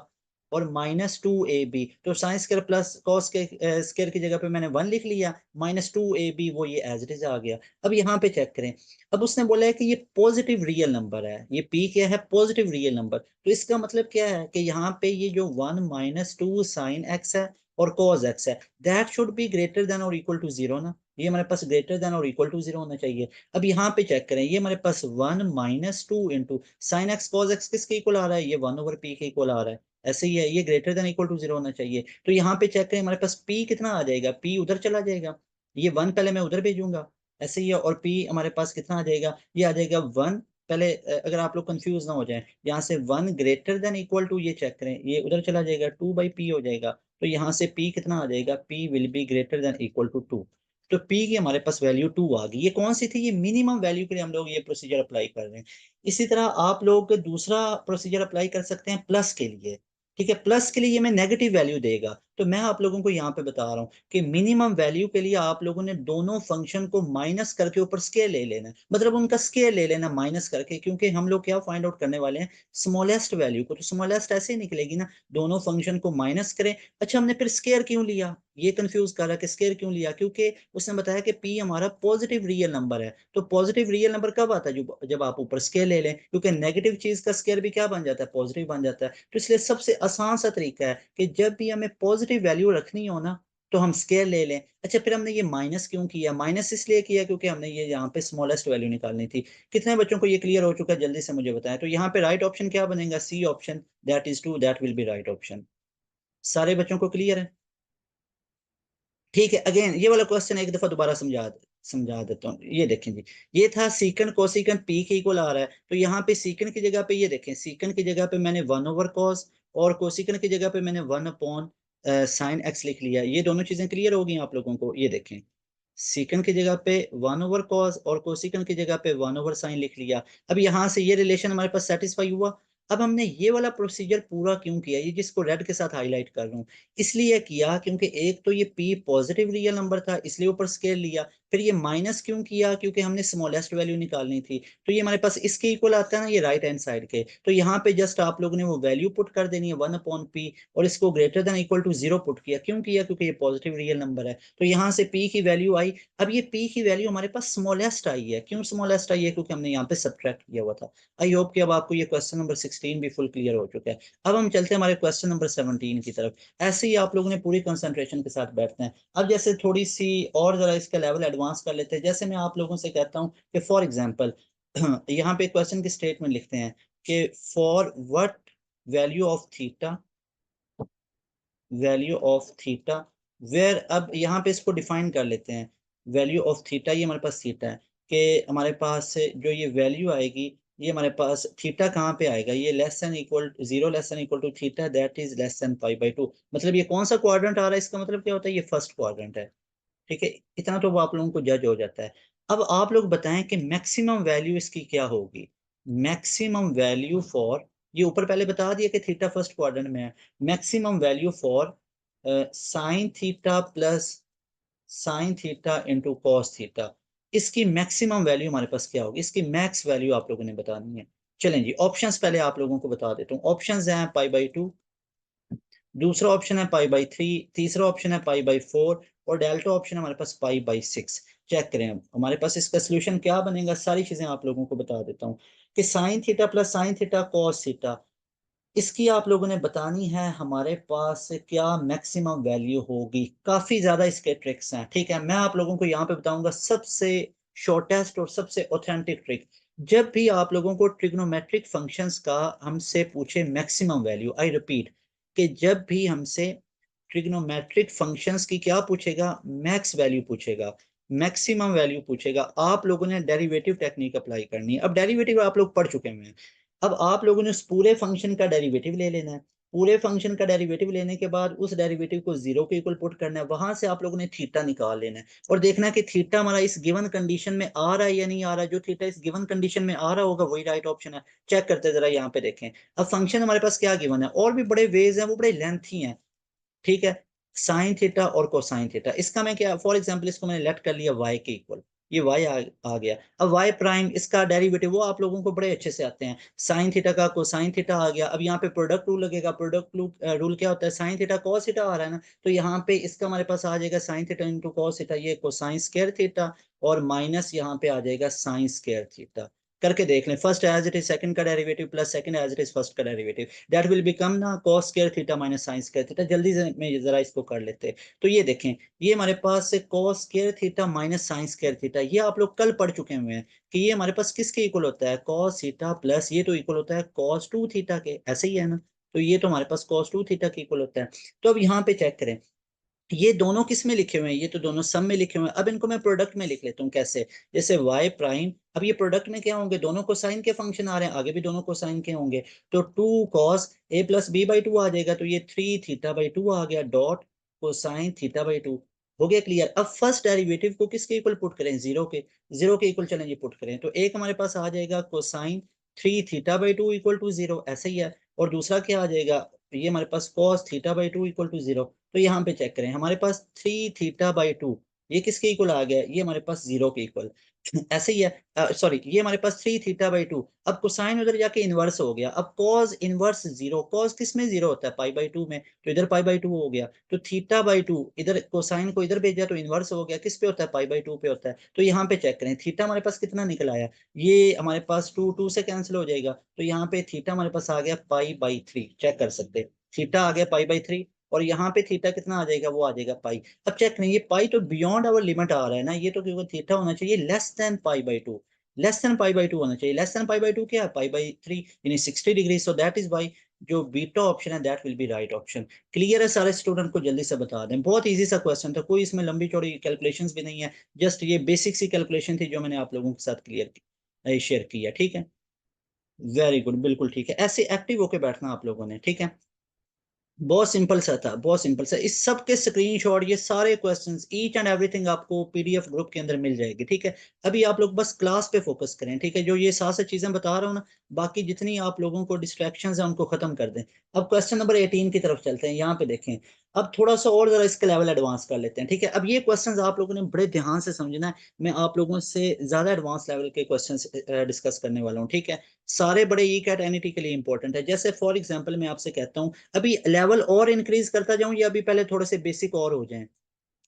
A: और -2ab, तो sign square plus cos square की जगह पे मैंने 1 लिख लिया, -2ab वो ये एज इट इज आ गया। अब यहाँ पे चेक करें, अब उसने बोला है कि ये पॉजिटिव रियल नंबर है, ये p क्या है, पॉजिटिव रियल नंबर। तो इसका मतलब क्या है कि यहाँ पे ये जो 1 - 2 साइन एक्स है और कॉस एक्स है, that should B greater then और इक्वल टू 0 ना, ये हमारे पास ग्रेटर देन और इक्वल टू 0 होना चाहिए। अब यहाँ पे चेक करें, ये हमारे पास 1 - 2 into sine x cos x किसके इक्वल आ रहा है, ये 1/p के इक्वल आ रहा है। ऐसे ही है, ये ग्रेटर देन इक्वल टू 0 होना चाहिए। तो यहाँ पे चेक करें, हमारे पास p कितना आ जाएगा, p उधर चला जाएगा, ये 1 पहले मैं उधर भेजूंगा, ऐसे ही है। और p हमारे पास कितना आ जाएगा, ये आ जाएगा 1 पहले। अगर आप लोग कंफ्यूज ना हो जाए, यहाँ से 1 ग्रेटर देन इक्वल टू, ये चेक करें, ये उधर चला जाएगा, 2/p हो जाएगा। तो यहाँ से p कितना आ जाएगा, p will be greater than equal to 2। तो p की हमारे पास वैल्यू 2 आ गई। ये कौन सी थी, ये मिनिमम वैल्यू के लिए हम लोग ये प्रोसीजर अप्लाई कर रहे हैं। इसी तरह आप लोग दूसरा प्रोसीजर अप्लाई कर सकते हैं प्लस के लिए। ठीक है, प्लस के लिए ये मैं नेगेटिव वैल्यू देगा, तो मैं आप लोगों को यहाँ पे बता रहा हूँ कि मिनिमम वैल्यू के लिए आप लोगों ने दोनों फंक्शन को माइनस करके ऊपर स्केयर ले लेना है, मतलब उनका स्केयर ले लेना माइनस करके, क्योंकि हम लोग क्या फाइंड आउट करने वाले हैं, स्मॉलेस्ट वैल्यू को। तो स्मॉलेस्ट ऐसे ही निकलेगी ना, दोनों फंक्शन को माइनस करें। अच्छा, हमने फिर स्केयर क्यों लिया, ये कंफ्यूज कर रहा है कि स्केयर क्यों लिया, क्योंकि उसने बताया कि p हमारा पॉजिटिव रियल नंबर है। तो पॉजिटिव रियल नंबर कब आता है, जब आप ऊपर स्केयर ले लें, क्योंकि नेगेटिव चीज का स्केयर भी क्या बन जाता है, पॉजिटिव बन जाता है। तो इसलिए सबसे आसान सा तरीका है कि जब भी हमें पॉजिटिव वैल्यू रखनी हो ना, तो हम स्केयर ले लें। अच्छा, फिर हमने ये माइनस क्यों किया, माइनस इसलिए किया क्योंकि हमने ये यहाँ पे स्मॉलेस्ट वैल्यू निकालनी थी। कितने बच्चों को ये क्लियर हो चुका है, जल्दी से मुझे बताएं। तो यहाँ पे राइट ऑप्शन क्या बनेगा, C option, that is 2, that will be right option. सारे बच्चों को क्लियर है। ठीक है, अगेन ये वाला क्वेश्चन एक दफा दोबारा समझा देता हूँ। ये देखें जी, ये था सीकन कोसिकन पी के इक्वल आ रहा है, तो यहाँ पे सीकन की जगह पे ये देखें, सीकन की जगह पे मैंने 1/cos, और कोसिकन की जगह पे मैंने 1/sin x लिख लिया। ये दोनों चीजें क्लियर हो गई आप लोगों को। ये देखें, सीकन की जगह पे 1/cos और कोसिकन की जगह पे 1/sin लिख लिया। अब यहाँ से ये रिलेशन हमारे पास सेटिस्फाई हुआ। अब हमने ये वाला प्रोसीजर पूरा क्यों किया, ये जिसको रेड के साथ हाईलाइट कर रहा हूँ, इसलिए किया क्योंकि एक तो ये p पॉजिटिव रियल नंबर था, इसलिए ऊपर स्केल लिया। फिर ये माइनस क्यों किया, क्योंकि हमने स्मॉलेस्ट वैल्यू निकालनी थी। तो ये हमारे पास इसके इक्वल आता है ना, ये राइट हैंड साइड के। तो यहाँ पे जस्ट आप लोगों ने वो वैल्यू पुट कर देनी है 1/p, और इसको greater than equal to 0 put किया। क्यों किया, क्योंकि ये पॉजिटिव रियल नंबर है। तो यहाँ से p की वैल्यू आई। अब ये p की वैल्यू हमारे पास स्मॉलेस्ट आई है। क्यों स्मॉलेस्ट आई है, क्योंकि हमने यहाँ पे सब्ट्रैक्ट किया हुआ था। आई होप कि अब आपको ये क्वेश्चन नंबर 16 भी फुल क्लियर हो चुका है। अब हम चलते हैं हमारे क्वेश्चन नंबर 17 की तरफ। ऐसे ही आप लोगों ने पूरी कंसंट्रेशन के साथ बैठते हैं। अब जैसे थोड़ी सी और जरा इसका लेवल एडवांस कर लेते हैं। जैसे मैं आप लोगों से कहता हूँ कि फॉर एग्जाम्पल यहाँ पे क्वेश्चन की स्टेटमेंट लिखते हैं कि for what value of theta, value of theta where, अब यहाँ पे इसको डिफाइन कर लेते हैं। वैल्यू ऑफ थीटा, ये हमारे पास थीटा है, कि हमारे पास जो ये वैल्यू आएगी, ये हमारे पास थीटा कहाँ पे आएगा, ये less than equal 0 less than equal to theta that is less than π/2। मतलब ये कौन सा क्वाड्रेंट आ रहा है, इसका मतलब क्या होता है, ये फर्स्ट क्वाड्रेंट है। ठीक है, इतना तो वो आप लोगों को जज हो जाता है। अब आप लोग बताएं कि मैक्सिमम वैल्यू इसकी क्या होगी। मैक्सिमम वैल्यू फॉर, ये ऊपर पहले बता दिया कि थीटा फर्स्ट क्वाड्रेंट में है, maximum value for sine theta plus sine theta into cos theta, इसकी मैक्सिमम वैल्यू हमारे पास क्या होगी, इसकी मैक्स वैल्यू आप लोगों ने बतानी है। चलें जी, ऑप्शंस पहले आप लोगों को बता देता हूँ। ऑप्शंस हैं π/2, दूसरा ऑप्शन है π/3, तीसरा ऑप्शन है π/4 और डेल्टा ऑप्शन है हमारे पास π/6। चेक करें अब हमारे पास इसका सोल्यूशन क्या बनेगा, सारी चीजें आप लोगों को बता देता हूँ कि sine theta plus sine theta cos theta, इसकी आप लोगों ने बतानी है हमारे पास क्या मैक्सिमम वैल्यू होगी। काफी ज्यादा इसके ट्रिक्स हैं, ठीक है। मैं आप लोगों को यहाँ पे बताऊंगा सबसे शॉर्टेस्ट और सबसे ऑथेंटिक ट्रिक। जब भी आप लोगों को ट्रिग्नोमेट्रिक फंक्शंस का हमसे पूछे मैक्सिमम वैल्यू, आई रिपीट कि जब भी हमसे ट्रिग्नोमेट्रिक फंक्शंस की क्या पूछेगा, मैक्स वैल्यू पूछेगा, मैक्सिमम वैल्यू पूछेगा, आप लोगों ने डेरिवेटिव टेक्निक अप्लाई करनी है। अब डेरिवेटिव आप लोग पढ़ चुके हैं, अब आप लोगों ने उस पूरे फंक्शन का डेरिवेटिव ले लेना है। पूरे फंक्शन का डेरिवेटिव लेने के बाद उस डेरिवेटिव को जीरो के इक्वल पुट करना है, वहां से आप लोगों ने थीटा निकाल लेना है और देखना है कि थीटा हमारा इस गिवन कंडीशन में आ रहा है या नहीं आ रहा है। जो थीटा इस गिवन कंडीशन में आ रहा होगा वही राइट ऑप्शन है। चेक करते जरा यहाँ पे देखें, अब फंक्शन हमारे पास क्या गिवन है, और भी बड़े वेज हैं, वो बड़े लेंथी हैं, ठीक है। साइन थीटा और कोसाइन थीटा, इसका मैं क्या, फॉर एग्जांपल इसको मैंने लेट कर लिया y के इक्वल, ये y आ गया। अब y प्राइम इसका डेरिवेटिव वो आप लोगों को बड़े अच्छे से आते हैं, साइन थीटा का कोसाइन थीटा आ गया। अब यहाँ पे प्रोडक्ट रूल लगेगा, प्रोडक्ट रूल क्या होता है, साइन थीटा कॉस थीटा आ रहा है ना, तो यहाँ पे इसका हमारे पास आ जाएगा sine theta into cos theta, ये कोसाइन स्क्वायर थीटा, और माइनस यहाँ पे आ जाएगा साइन स्क्वायर थीटा। करके देख लें, first as it is second का derivative plus second as it is first का डेरिवेटिव, दैट विल बिकम ना cos square theta minus sine square theta. जल्दी से में जरा इसको कर लेते हैं। तो ये देखें, ये हमारे पास से cos square theta minus sine square theta, ये आप लोग कल पढ़ चुके हुए हैं कि ये हमारे पास किसके इक्वल होता है, कॉस थीटा प्लस ये तो इक्वल होता है कॉस 2 थीटा के, ऐसे ही है ना। तो ये तो हमारे पास कॉस 2 थीटा के इक्वल होता है। तो अब यहाँ पे चेक करें, ये दोनों किस में लिखे हुए हैं, ये तो दोनों सम में लिखे हुए हैं। अब इनको मैं प्रोडक्ट में लिख लेता हूँ, कैसे, जैसे y प्राइम, अब ये प्रोडक्ट में क्या होंगे, दोनों कोसाइन के फंक्शन आ रहे हैं, आगे भी दोनों कोसाइन के होंगे, तो 2 कॉस a प्लस b/2 आ जाएगा, तो ये 3 थीटा/2 आ गया, डॉट कोसाइन थीटा/2। हो गया क्लियर। अब फर्स्ट डेरिवेटिव को किसके इक्वल पुट करें, जीरो के इक्वल चलें, ये पुट करें, तो एक हमारे पास आ जाएगा कोसाइन 3 थीटा/2 इक्वल टू 0, ऐसे ही है। और दूसरा क्या आ जाएगा, ये हमारे पास कॉस थीटा/2 इक्वल टू 0। तो यहाँ पे चेक करें, हमारे पास 3 थीटा/2 ये किसके इक्वल आ गया, ये हमारे पास 0 के इक्वल ऐसे ही है। सॉरी, ये हमारे पास 3 थीटा/2, अब कोसाइन उधर जाके इनवर्स हो गया, अब कॉस इनवर्स 0, कॉस किस में 0 होता है, π/2 में, तो इधर π/2 हो गया, तो थीटा/2 इधर कोसाइन को इधर भेजा तो इनवर्स हो गया, किस पे होता है, π/2 पे होता है। तो यहाँ पे चेक करें, थीटा हमारे पास कितना निकल आया, ये हमारे पास 2 से कैंसिल हो जाएगा, तो यहाँ पे थीटा हमारे पास आ गया π/3, चेक कर सकते हैं, थीटा आ गया π/3, और यहाँ पे थीटा कितना आ जाएगा, वो आ जाएगा पाई। अब चेक करें, ये पाई तो बियॉन्ड आवर लिमिट आ रहा है ना, ये तो क्योंकि थीटा होना चाहिए लेस देन π/2, लेस देन π/2 होना चाहिए, लेस देन π/2 क्या है, π/3 यानी 60 degree, so that is why जो बीटा ऑप्शन है that will be right option. Clear है सारे स्टूडेंट को, जल्दी से बता दें, बहुत इजी सा क्वेश्चन था, कोई इसमें लंबी चौड़ी कैलकुलेशंस भी नहीं है, जस्ट ये बेसिक सी कैलकुलेशन थी जो मैंने आप लोगों के साथ क्लियर की, शेयर किया, ठीक है। वेरी गुड, बिल्कुल ठीक है, ऐसे एक्टिव होके बैठना आप लोगों ने, ठीक है। बहुत सिंपल सा था, बहुत सिंपल सा। इस सब के स्क्रीनशॉट, ये सारे क्वेश्चंस, ईच एंड एवरीथिंग आपको पीडीएफ ग्रुप के अंदर मिल जाएगी, ठीक है। अभी आप लोग बस क्लास पे फोकस करें, ठीक है, जो ये सात से चीजें बता रहा हूँ ना, बाकी जितनी आप लोगों को डिस्ट्रैक्शंस हैं उनको खत्म कर दें। अब क्वेश्चन नंबर 18 की तरफ चलते हैं, यहाँ पे देखें, अब थोड़ा सा और जरा इसका लेवल एडवांस कर लेते हैं, ठीक है। अब ये क्वेश्चंस आप लोगों ने बड़े ध्यान से समझना है, मैं आप लोगों से ज्यादा एडवांस लेवल के क्वेश्चंस डिस्कस करने वाला हूँ, ठीक है। सारे बड़े ई कैट एनईटी के लिए इंपॉर्टेंट है। जैसे फॉर एग्जांपल मैं आपसे कहता हूँ, अभी लेवल और इंक्रीज करता जाऊं या अभी पहले थोड़े से बेसिक और हो जाएं,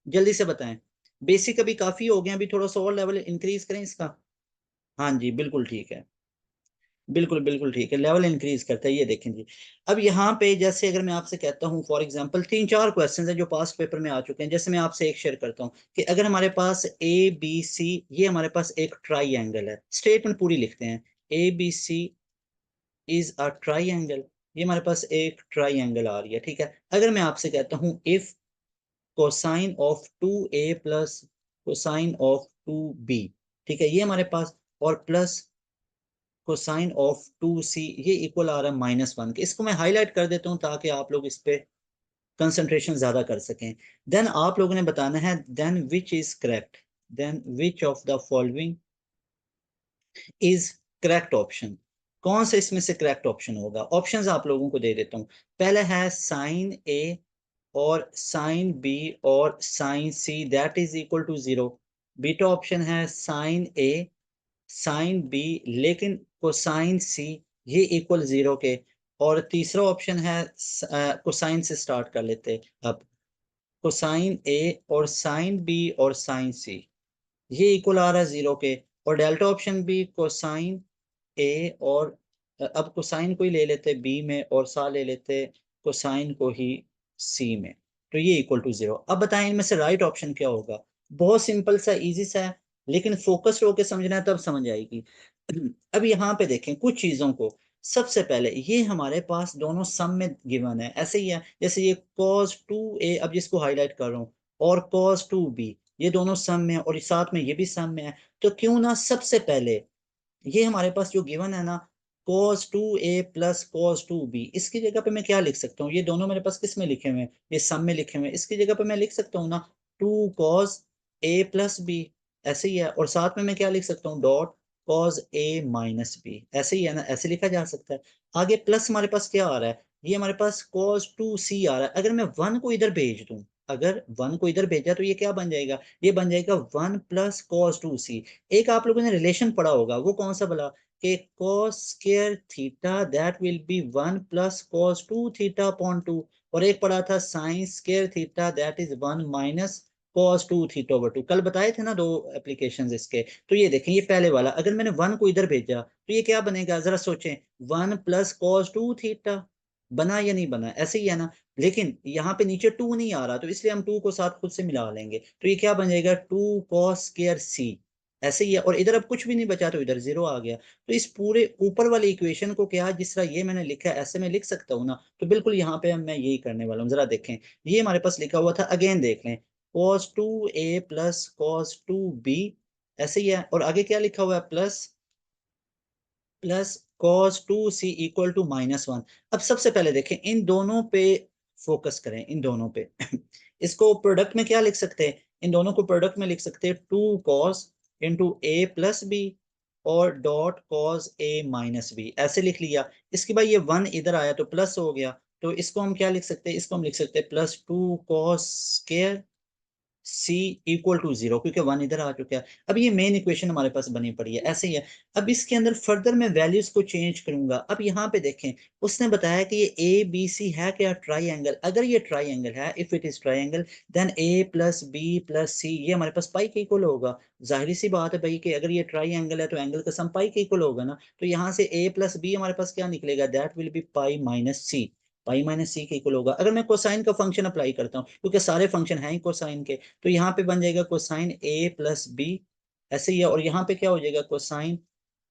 A: जल्दी से बताएं। बेसिक अभी काफी हो गए, अभी थोड़ा सा और लेवल इंक्रीज करें इसका। हाँ जी, बिल्कुल ठीक है, बिल्कुल बिल्कुल ठीक है, लेवल इंक्रीज करता है, ये देखें जी। अब यहाँ पे जैसे अगर मैं आपसे कहता हूँ फॉर एग्जांपल, तीन चार क्वेश्चन हैं जो पास्ट पेपर में आ चुके हैं, जैसे मैं आपसे एक शेयर करता हूँ कि अगर हमारे पास ABC, ये हमारे पास एक ट्राई एंगल है, स्टेटमेंट पूरी लिखते हैं, ABC इज अ ट्राइंगल, ये हमारे पास एक ट्राइंगल आ रही है, ठीक है। अगर मैं आपसे कहता हूं if cosine of 2A plus cosine of 2B, ठीक है, ये हमारे पास, और प्लस कोसाइन ऑफ 2C, ये इक्वल आ रहा है -1 के, इसको मैं हाईलाइट कर देता हूं ताकि आप लोग इस पे कंसंट्रेशन ज्यादा कर सकें। देन आप लोगों ने बताना है, then which is correct, then which of the following is correct option. कौन सा इसमें से करेक्ट ऑप्शन होगा? ऑप्शंस आप लोगों को दे देता हूँ। पहला है साइन ए और साइन बी और sine C that is equal to 0। बीटा ऑप्शन है साइन ए साइन बी लेकिन कोसाइन सी ये इक्वल 0 के। और तीसरा ऑप्शन है कोसाइन से स्टार्ट कर लेते अब। कोसाइन ए और साइन बी और साइन सी ये इक्वल आ रहा है 0 के। और डेल्टा ऑप्शन भी कोसाइन ए और अब कोसाइन को ही ले लेते बी में और सा ले लेते कोसाइन को ही सी में। तो ये इक्वल टू 0। अब बताएं इनमें से राइट ऑप्शन क्या होगा? बहुत सिंपल सा इजी सा है, लेकिन फोकस होकर समझना है तब समझ आएगी। अब यहाँ पे देखें कुछ चीजों को। सबसे पहले ये हमारे पास दोनों सम में गिवन है, ऐसे ही है जैसे ये cos 2a अब जिसको हाईलाइट कर रहा हूँ और cos 2b ये दोनों सम में है और साथ में ये भी सम में है। तो क्यों ना सबसे पहले ये हमारे पास जो गिवन है ना cos 2a plus cos 2b इसकी जगह पे मैं क्या लिख सकता हूँ? ये दोनों मेरे पास किस में लिखे हुए हैं? ये सम में लिखे हुए हैं। इसकी जगह पे मैं लिख सकता हूँ ना 2 cos a प्लस b, ऐसे ही है। और साथ में मैं क्या लिख सकता हूँ? Dot cos a minus b, ऐसे ही है ना, ऐसे लिखा जा सकता है। आगे प्लस हमारे पास क्या आ रहा है? ये हमारे पास cos 2c आ रहा है। अगर मैं वन को इधर भेज दूं, अगर वन को इधर भेजा तो ये क्या बन जाएगा? ये बन जाएगा 1 प्लस cos 2c। एक आप लोगों ने रिलेशन पढ़ा होगा, वो कौन सा भला? कि cos square theta that will be 1 plus cos 2 theta upon 2। और एक पढ़ा था sin square theta that is 1 minus cos 2 theta over 2। कल बताए थे ना दो एप्लीकेशंस इसके। तो ये देखें ये पहले वाला, अगर मैंने वन को इधर भेजा तो ये क्या बनेगा? जरा सोचें, 1 प्लस cos 2 थीटा बना या नहीं बना? ऐसे ही है ना। लेकिन यहाँ पे नीचे 2 नहीं आ रहा तो इसलिए हम 2 को साथ खुद से मिला लेंगे। तो ये क्या बन जाएगा? 2 cos स्क्वायर c, ऐसे ही है। और इधर अब कुछ भी नहीं बचा तो इधर 0 आ गया। तो इस पूरे ऊपर वाले इक्वेशन को क्या जिस तरह ये मैंने लिखा है ऐसे में लिख सकता हूँ ना? तो बिल्कुल यहाँ पे मैं यही करने वाला हूँ। जरा देखें ये हमारे पास लिखा हुआ था, अगेन देख लें, cos 2a plus cos 2b, ऐसे ही है। और आगे क्या लिखा हुआ है? Plus plus cos 2c equal to -1। अब सबसे पहले देखें इन दोनों पे फोकस करें, इन दोनों पे इसको प्रोडक्ट में क्या लिख सकते हैं? इन दोनों को प्रोडक्ट में लिख सकते हैं 2 cos into a plus B और dot cos a minus B, ऐसे लिख लिया। इसके बाद ये 1 इधर आया तो प्लस हो गया। तो इसको हम क्या लिख सकते हैं? इसको हम लिख सकते हैं plus 2 cos square c equal to 0, क्योंकि 1 इधर आ चुका है। अब ये मेन इक्वेशन हमारे पास बनी पड़ी है, ऐसे ही है। अब इसके अंदर फर्दर मैं वैल्यूज को चेंज करूंगा। अब यहाँ पे देखें उसने बताया कि ये ए बी सी है क्या? ट्राइंगल। अगर ये ट्राइंगल है, if it is triangle then a plus b plus c ये हमारे पास पाई के इक्वल होगा। जाहिर सी बात है भाई कि अगर ये ट्राइंगल है तो एंगल का सम पाई के इक्वल होगा ना। तो यहाँ से ए प्लस बी हमारे पास क्या निकलेगा? That will be pi minus c. Pi minus c के इक्वल होगा। अगर मैं कोसाइन का फंक्शन अप्लाई करता हूँ, क्योंकि सारे फंक्शन हैं ही कोसाइन के, तो यहाँ पे बन जाएगा कोसाइन ए प्लस बी, ऐसे ही है। और यहाँ पे क्या हो जाएगा? कोसाइन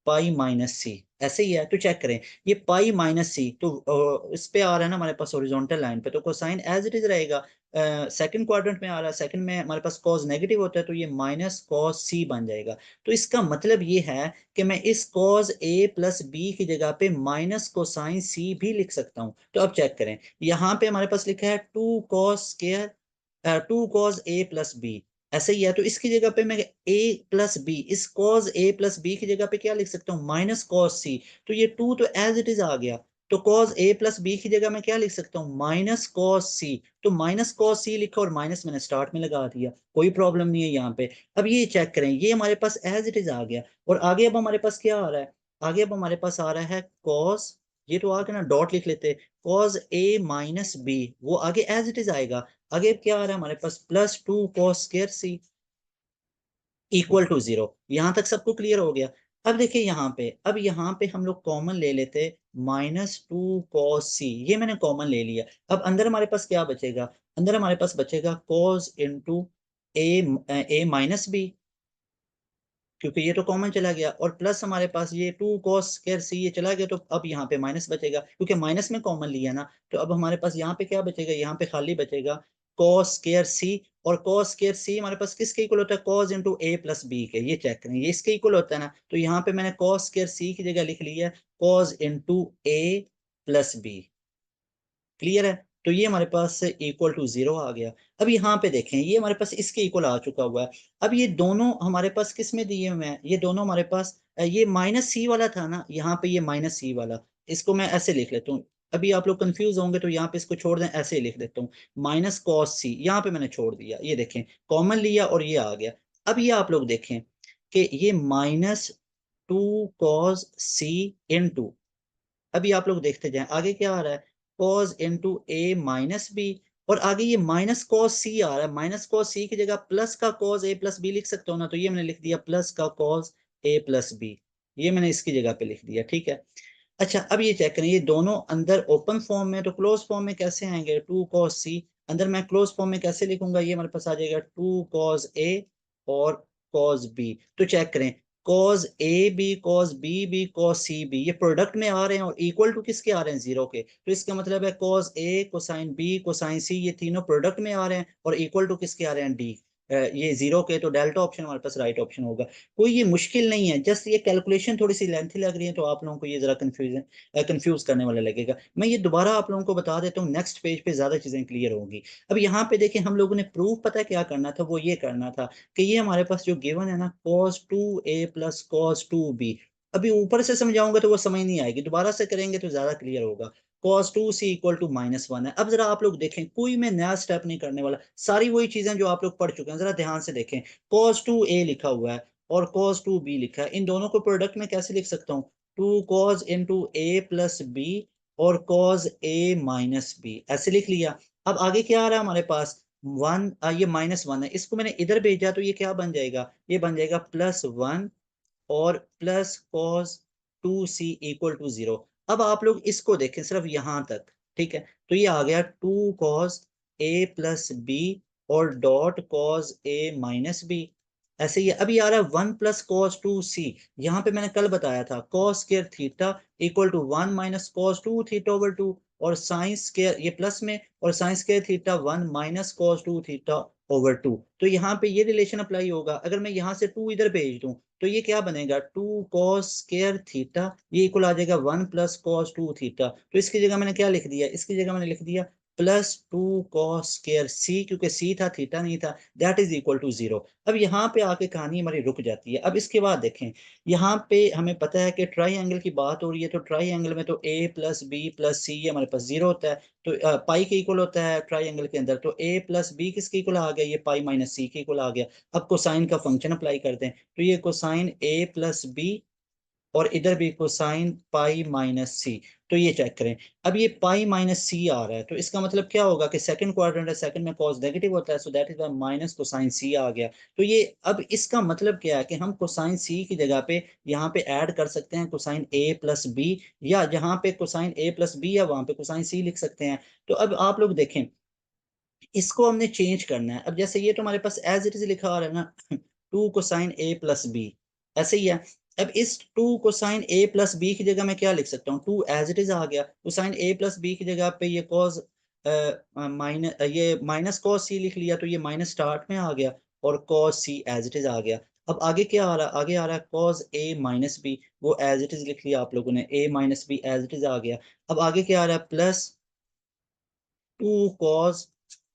A: पाई माइनस सी, ऐसे ही है। तो चेक करें ये पाई माइनस सी तो इस पे आ रहा है ना हमारे पास हॉरिजॉन्टल लाइन पे, तो कोसाइन एज इट इज रहेगा। सेकंड क्वाड्रेंट में आ रहा है, सेकंड में हमारे पास कॉस नेगेटिव होता है तो ये माइनस कॉस सी बन जाएगा। तो इसका मतलब ये है कि मैं इस कॉस ए प्लस बी की जगह पे माइनस कोसाइन सी भी लिख सकता हूँ। तो अब चेक करें यहाँ पे हमारे पास लिखा है 2 cos square 2 cos A plus B, ऐसे ही है। तो इसकी जगह पे मैं a प्लस बी, इस cos a प्लस बी की जगह पे क्या लिख सकता हूँ? Minus cos c। तो ये 2 तो एज इट इज आ गया। तो cos a प्लस बी की जगह मैं क्या लिख सकता हूँ? Minus cos c। तो माइनस cos c लिखा और माइनस मैंने स्टार्ट में लगा दिया, कोई प्रॉब्लम नहीं है यहाँ पे। अब ये चेक करें ये हमारे पास एज इट इज आ गया। और आगे अब हमारे पास क्या आ रहा है? आगे अब हमारे पास आ रहा है cos, ये तो आगे ना डॉट लिख लेते हैं, cos a माइनस बी, वो आगे एज इट इज आएगा। आगे क्या आ रहा है हमारे पास? Plus 2 cos square c equal to 0। यहां तक सबको क्लियर हो गया? अब देखिए यहाँ पे, अब यहाँ पे हम लोग कॉमन ले लेते -2 cos c, ये मैंने कॉमन ले लिया। अब अंदर हमारे पास क्या बचेगा? अंदर हमारे पास बचेगा cos इंटू ए माइनस बी, क्योंकि ये तो कॉमन चला गया। और प्लस हमारे पास ये 2 cos स्क्वायर c ये चला गया, तो अब यहाँ पे माइनस बचेगा क्योंकि माइनस में कॉमन लिया ना। तो अब हमारे पास यहाँ पे क्या बचेगा? यहाँ पे खाली बचेगा cos स्क्वायर c। और cos स्क्वायर c हमारे पास किसके इक्वल होता है? cos into A plus B के। ये चेक करें ये इसके इक्वल होता है ना। तो यहाँ पे मैंने cos स्क्वायर c की जगह लिख लिया cos into A plus B. Clear है? तो ये हमारे पास इक्वल टू 0 आ गया। अब यहाँ पे देखें, ये हमारे पास इसके इक्वल आ चुका हुआ है। अब ये दोनों हमारे पास किस में दिए हुए हैं, ये दोनों हमारे पास ये माइनस सी वाला था ना, यहाँ पे ये माइनस सी वाला, इसको मैं ऐसे लिख लेता हूँ। अभी आप लोग कंफ्यूज होंगे तो यहाँ पे इसको छोड़ दें, ऐसे ही लिख देता हूँ माइनस कॉस सी, यहाँ पे मैंने छोड़ दिया, ये देखें कॉमन लिया और ये आ गया। अब ये आप लोग देखें कि ये minus two cos C in two, अभी आप लोग देखते जाएं आगे क्या आ रहा है, कॉस इंटू ए माइनस बी, और आगे ये माइनस कॉस सी आ रहा है, माइनस कॉस सी की जगह प्लस का कॉस ए प्लस बी लिख सकते हो ना, तो ये मैंने लिख दिया प्लस का कॉस ए प्लस बी, ये मैंने इसकी जगह पे लिख दिया, ठीक है। अच्छा अब ये चेक करें, ये दोनों अंदर ओपन फॉर्म में, तो क्लोज फॉर्म में कैसे आएंगे, टू कॉस सी, अंदर मैं क्लोज फॉर्म में कैसे लिखूंगा, ये हमारे पास आ जाएगा टू कॉस ए और कॉस बी। तो चेक करें, cos A B cos B cos C B, ये प्रोडक्ट में आ रहे हैं और इक्वल टू किसके आ रहे हैं, जीरो के, तो इसका मतलब है कॉस ए कोसाइन बी कोसाइन सी, ये तीनों प्रोडक्ट में आ रहे हैं और इक्वल टू किसके आ रहे हैं, डी, ये जीरो के, तो डेल्टा ऑप्शन हमारे पास राइट ऑप्शन होगा। कोई ये मुश्किल नहीं है, जस्ट ये कैलकुलेशन थोड़ी सी लेंथी लग रही है तो आप लोगों को ये जरा कंफ्यूज करने वाला लगेगा। मैं ये दोबारा आप लोगों को बता देता हूँ, नेक्स्ट पेज पे ज्यादा चीजें क्लियर होंगी। अब यहाँ पे देखें, हम लोगों ने प्रूफ पता है क्या करना था, वो ये करना था कि ये हमारे पास जो गिवन है ना, cos 2a plus cos 2b, अभी ऊपर से समझाऊंगा तो वो समझ नहीं आएगी, दोबारा से करेंगे तो ज्यादा क्लियर होगा। cos 2c इक्वल टू -1 है। अब जरा आप लोग देखें, कोई मैं नया स्टेप नहीं करने वाला, सारी वही चीजें जो आप लोग पढ़ चुके हैं, जरा ध्यान से देखें। cos 2a लिखा हुआ है और cos 2b लिखा है, इन दोनों को प्रोडक्ट में कैसे लिख सकता हूँ, two cos into A plus B और कॉस ए माइनस बी, ऐसे लिख लिया। अब आगे क्या आ रहा है हमारे पास, वन, ये -1 है, इसको मैंने इधर भेजा तो ये क्या बन जाएगा, ये बन जाएगा +1 और plus cos 2c equal to 0। अब आप लोग इसको देखें सिर्फ यहां तक, ठीक है, तो ये आ गया two cos A plus B और डॉट कॉस ए माइनस बी, ऐसे ही अभी आ रहा है 1 + cos 2c, यहाँ पे मैंने कल बताया था cos square theta equal to 1 - cos 2 थीटा/2, और साइन स्क्वायर ये प्लस में, और साइन स्क्वायर थीटा 1 - cos 2 थीटा/2, तो यहाँ पे ये रिलेशन अप्लाई होगा। अगर मैं यहाँ से 2 इधर भेज दूं तो ये क्या बनेगा, टू कॉस स्क्वायर थीटा, ये इक्वल आ जाएगा 1 + cos 2 थीटा, तो इसकी जगह मैंने क्या लिख दिया, इसकी जगह मैंने लिख दिया +2 cos स्क्वायर सी, क्योंकि सी था थीटा नहीं था, दैट इज इक्वल टू 0। अब यहाँ पे आके कहानी हमारी रुक जाती है। अब इसके बाद देखें, यहाँ पे हमें पता है कि ट्राई एंगल की बात हो रही है, तो ट्राई एंगल में तो a प्लस बी प्लस सी हमारे पास 0 होता है, तो पाई के इक्वल होता है ट्राई एंगल के अंदर, तो a प्लस बी किसके इक्वल आ गया, ये पाई माइनस सी के इक्वल आ गया। अब कोसाइन का फंक्शन अप्लाई करते हैं, तो ये कोसाइन a प्लस बी और इधर भी कोसाइन पाई माइनस सी, तो ये चेक करें, अब ये पाई माइनस सी आ रहा है, तो इसका मतलब क्या होगा कि सेकंड क्वाड्रेंट है, सेकंड में कॉस नेगेटिव होता है, so that is minus cosine c आ गया। तो ये अब इसका मतलब क्या है कि हम कोसाइन सी की जगह पे यहाँ पे ऐड कर सकते हैं कोसाइन ए प्लस बी, या जहाँ पे कोसाइन ए प्लस बी है वहां पे कोसाइन सी लिख सकते हैं। तो अब आप लोग देखें, इसको हमने चेंज करना है। अब जैसे ये तो हमारे पास एज इट इज लिखा आ रहा है ना, two cosine A plus B, ऐसे ही है। अब इस two cosine A plus B की जगह मैं क्या लिख सकता हूँ, टू एज इट इज आ गया, कोसाइन ए प्लस बी की जगह पे ये कॉस माइनस, ये माइनस कॉस सी लिख लिया, तो ये माइनस स्टार्ट में आ गया और cos c as it is आ गया। अब आगे क्या आ रहा है, आगे आ रहा है कॉस ए माइनस बी, वो एज इट इज लिख लिया आप लोगों ने, a minus b as it is आ गया। अब आगे क्या आ रहा है, plus two cos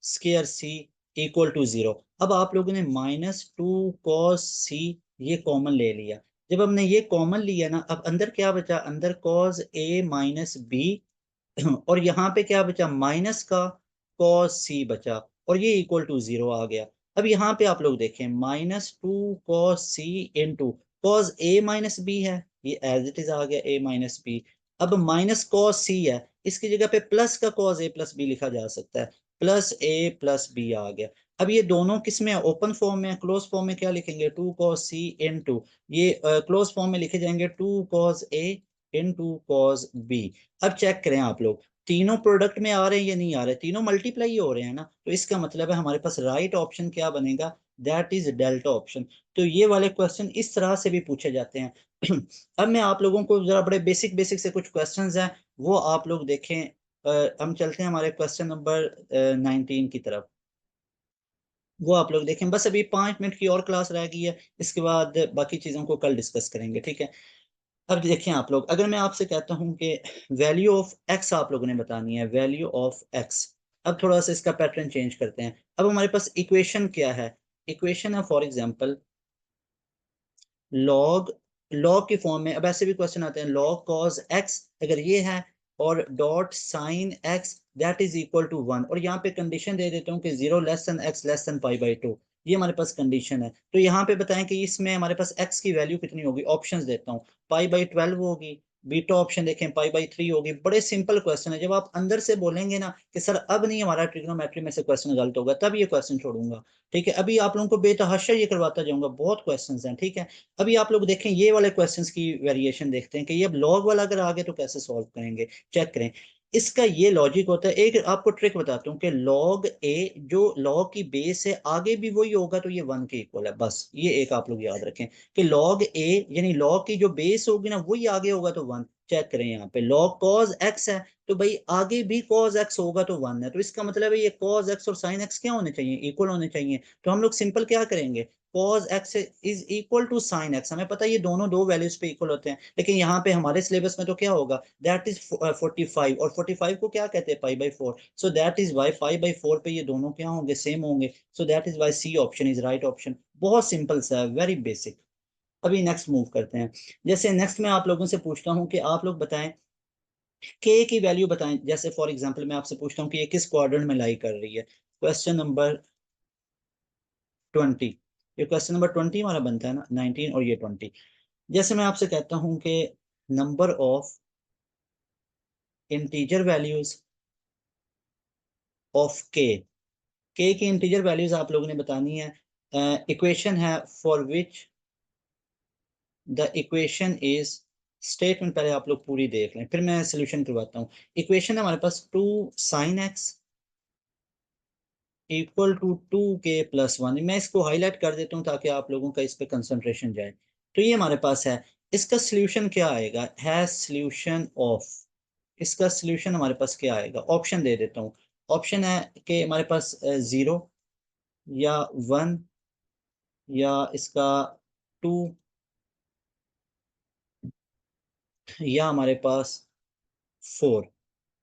A: square c equal to 0। अब आप लोगों ने -2 cos c ये कॉमन ले लिया। जब हमने ये कॉमन लिया ना, अब अंदर क्या बचा, अंदर cos a माइनस बी और यहाँ पे क्या बचा, माइनस का cos c बचा, और ये इक्वल टू 0 आ गया। अब यहाँ पे आप लोग देखें, -2 cos c into cos A minus B है, ये एज इट इज आ गया a माइनस बी। अब माइनस cos c है, इसकी जगह पे प्लस का cos a प्लस बी लिखा जा सकता है, प्लस a प्लस बी आ गया। अब ये दोनों किस में है, ओपन फॉर्म में है, क्लोज फॉर्म में क्या लिखेंगे, 2 cos c इंटू, ये क्लोज फॉर्म में लिखे जाएंगे 2 cos a into cos b। अब चेक करें आप लोग, तीनों प्रोडक्ट में आ रहे हैं या नहीं आ रहे, तीनों मल्टीप्लाई हो रहे हैं ना, तो इसका मतलब है हमारे पास राइट ऑप्शन क्या बनेगा, दैट इज डेल्टा ऑप्शन। तो ये वाले क्वेश्चन इस तरह से भी पूछे जाते हैं। अब मैं आप लोगों को जरा बड़े बेसिक बेसिक से कुछ क्वेश्चंस हैं वो आप लोग देखें। हम चलते हैं हमारे क्वेश्चन नंबर 19 की तरफ, वो आप लोग देखें। बस अभी 5 मिनट की और क्लास रह गई है, इसके बाद बाकी चीज़ों को कल डिस्कस करेंगे, ठीक है। अब देखिए आप लोग, अगर मैं आपसे कहता हूं कि वैल्यू ऑफ एक्स आप लोगों ने बतानी है, वैल्यू ऑफ एक्स, अब थोड़ा सा इसका पैटर्न चेंज करते हैं। अब हमारे पास इक्वेशन क्या है, इक्वेशन है फॉर एग्जांपल लॉग, लॉग की फॉर्म में। अब ऐसे भी क्वेश्चन आते हैं लॉग कॉज एक्स अगर ये है और dot sine X that is equal to 1, और यहाँ पे कंडीशन दे देता हूँ कि 0 less than x less than पाई/2, ये हमारे पास कंडीशन है। तो यहाँ पे बताएं कि इसमें हमारे पास एक्स की वैल्यू कितनी होगी, ऑप्शंस देता हूँ, पाई/12 होगी, बीटा ऑप्शन देखें पाई/3 होगी। बड़े सिंपल क्वेश्चन है, जब आप अंदर से बोलेंगे ना कि सर अब नहीं हमारा ट्रिग्नोमेट्री में से क्वेश्चन गलत होगा, तब ये क्वेश्चन छोड़ूंगा। ठीक है, अभी आप लोगों को बेतहाशा ये करवाता जाऊंगा, बहुत क्वेश्चंस हैं। ठीक है, अभी आप लोग देखें ये वाले क्वेश्चंस की वेरिएशन देखते हैं कि ये अब लॉग वाला अगर आगे तो कैसे सॉल्व करेंगे, चेक करें। इसका ये लॉजिक होता है, एक आपको ट्रिक बताता हूँ कि लॉग ए जो लॉग की बेस है आगे भी वही होगा तो ये 1 के इक्वल है, बस ये एक आप लोग याद रखें कि लॉग ए यानी लॉग की जो बेस होगी ना वही आगे होगा तो 1। चेक करें यहाँ पे लॉग कॉज एक्स है तो भाई आगे भी कॉज एक्स होगा तो 1 है, तो इसका मतलब है ये कॉज एक्स और साइन एक्स क्या होने चाहिए, इक्वल होने चाहिए। तो हम लोग सिंपल क्या करेंगे, cos x is equal to sin x, हमें पता है ये दोनों दो वैल्यूज पे इक्वल होते हैं, लेकिन यहाँ पे हमारे सिलेबस में तो क्या होगा, दैट इज 45, और 45 को क्या कहते हैं पाई/4, सो दैट इज वाई पाई/4 पे ये दोनों क्या होंगे, सेम होंगे, so that is why C option is right option. बहुत सिंपल सा है, वेरी बेसिक। अभी नेक्स्ट मूव करते हैं। जैसे नेक्स्ट मैं आप लोगों से पूछता हूँ कि आप लोग बताएं के की वैल्यू बताएं। जैसे फॉर एग्जांपल मैं आपसे पूछता हूँ कि ये किस क्वाड्रेंट में लाई कर रही है, क्वेश्चन नंबर 20, ये क्वेश्चन नंबर 20 हमारा बनता है ना, 19 और ये 20। जैसे मैं आपसे कहता हूं कि number of integer values of के की इंटीजर वैल्यूज आप लोगों ने बतानी है। इक्वेशन है for which the equation is, statement पहले आप लोग पूरी देख लें फिर मैं सोल्यूशन करवाता हूँ। इक्वेशन है हमारे पास 2 sin x equal to 2k+1, मैं इसको हाईलाइट कर देता हूँ ताकि आप लोगों का इस पे कंसंट्रेशन जाए। तो ये हमारे पास है, इसका सोल्यूशन क्या आएगा, है सोल्यूशन ऑफ, इसका सोल्यूशन हमारे पास क्या आएगा, ऑप्शन दे देता हूँ। ऑप्शन है कि हमारे पास 0 या 1 या इसका 2 या हमारे पास 4।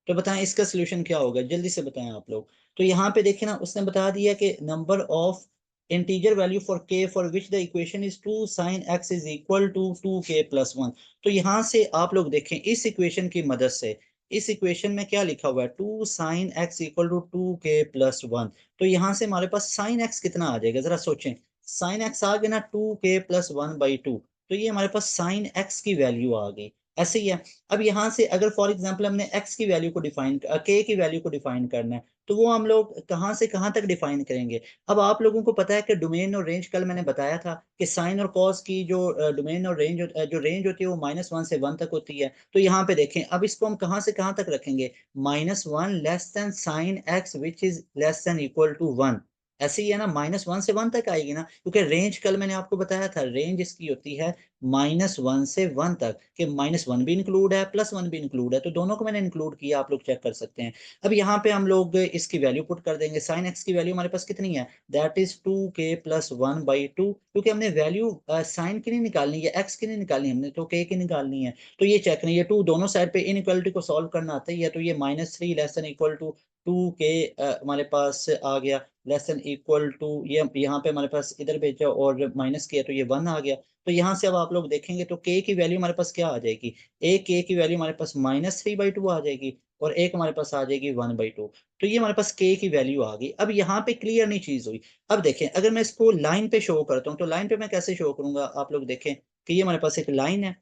A: तो बताएं इसका सोल्यूशन क्या होगा, जल्दी से बताएं आप लोग। तो यहाँ पे देखें ना, उसने बता दिया कि number of integer value for k for which the equation is 2 sin x is equal to 2k+1। तो यहाँ से आप लोग देखें इस इक्वेशन की मदद से, इस इक्वेशन में क्या लिखा हुआ है, 2 sin x equal to 2k+1। तो यहाँ से हमारे पास sin x कितना आ जाएगा, जरा सोचें, sin x आ गया ना 2k+1/2, तो ये हमारे पास sin x की वैल्यू आ गई, ऐसे ही है। अब यहाँ से अगर फॉर एग्जांपल हमने x की वैल्यू को डिफाइन, k की वैल्यू को डिफाइन करना है, तो वो हम लोग कहाँ से कहाँ तक डिफाइन करेंगे। अब आप लोगों को पता है कि डोमेन और रेंज, कल मैंने बताया था कि साइन और कॉस की जो डोमेन और रेंज जो रेंज होती है वो -1 से 1 तक होती है। तो यहाँ पे देखें अब इसको हम कहाँ से कहाँ तक रखेंगे, -1 less than sine X which is less than equal to 1, ऐसे ही है ना, -1 से 1 तक आएगी ना, क्योंकि रेंज कल मैंने आपको बताया था रेंज इसकी होती है -1 से 1 तक, कि -1 भी इंक्लूड है +1 भी इंक्लूड है, तो दोनों को मैंने इंक्लूड किया, आप लोग चेक कर सकते हैं। अब यहाँ पे हम लोग इसकी वैल्यू पुट कर देंगे, साइन एक्स की वैल्यू हमारे पास कितनी है, दैट इज 2k+1/2, क्योंकि हमने वैल्यू साइन की नहीं निकालनी है, एक्स की नहीं निकालनी, हमने तो के की निकालनी है। तो ये चेक नहीं, ये 2 दोनों साइड पे इनइक्वालिटी को सॉल्व करना आता ही है, तो ये -3 less than equal to 2k हमारे पास आ गया, लेस देन इक्वल टू, ये यहाँ पे हमारे पास इधर भेजा और माइनस किया तो ये 1 आ गया। तो यहाँ से अब आप लोग देखेंगे तो k की वैल्यू हमारे पास क्या आ जाएगी, एक k की वैल्यू हमारे पास -3/2 आ जाएगी, और एक हमारे पास आ जाएगी 1/2। तो ये हमारे पास k की वैल्यू आ गई। अब यहाँ पे क्लियर नहीं चीज हुई। अब देखें अगर मैं इसको लाइन पे शो करता हूँ, तो लाइन पे मैं कैसे शो करूंगा, आप लोग देखें कि ये हमारे पास एक लाइन है,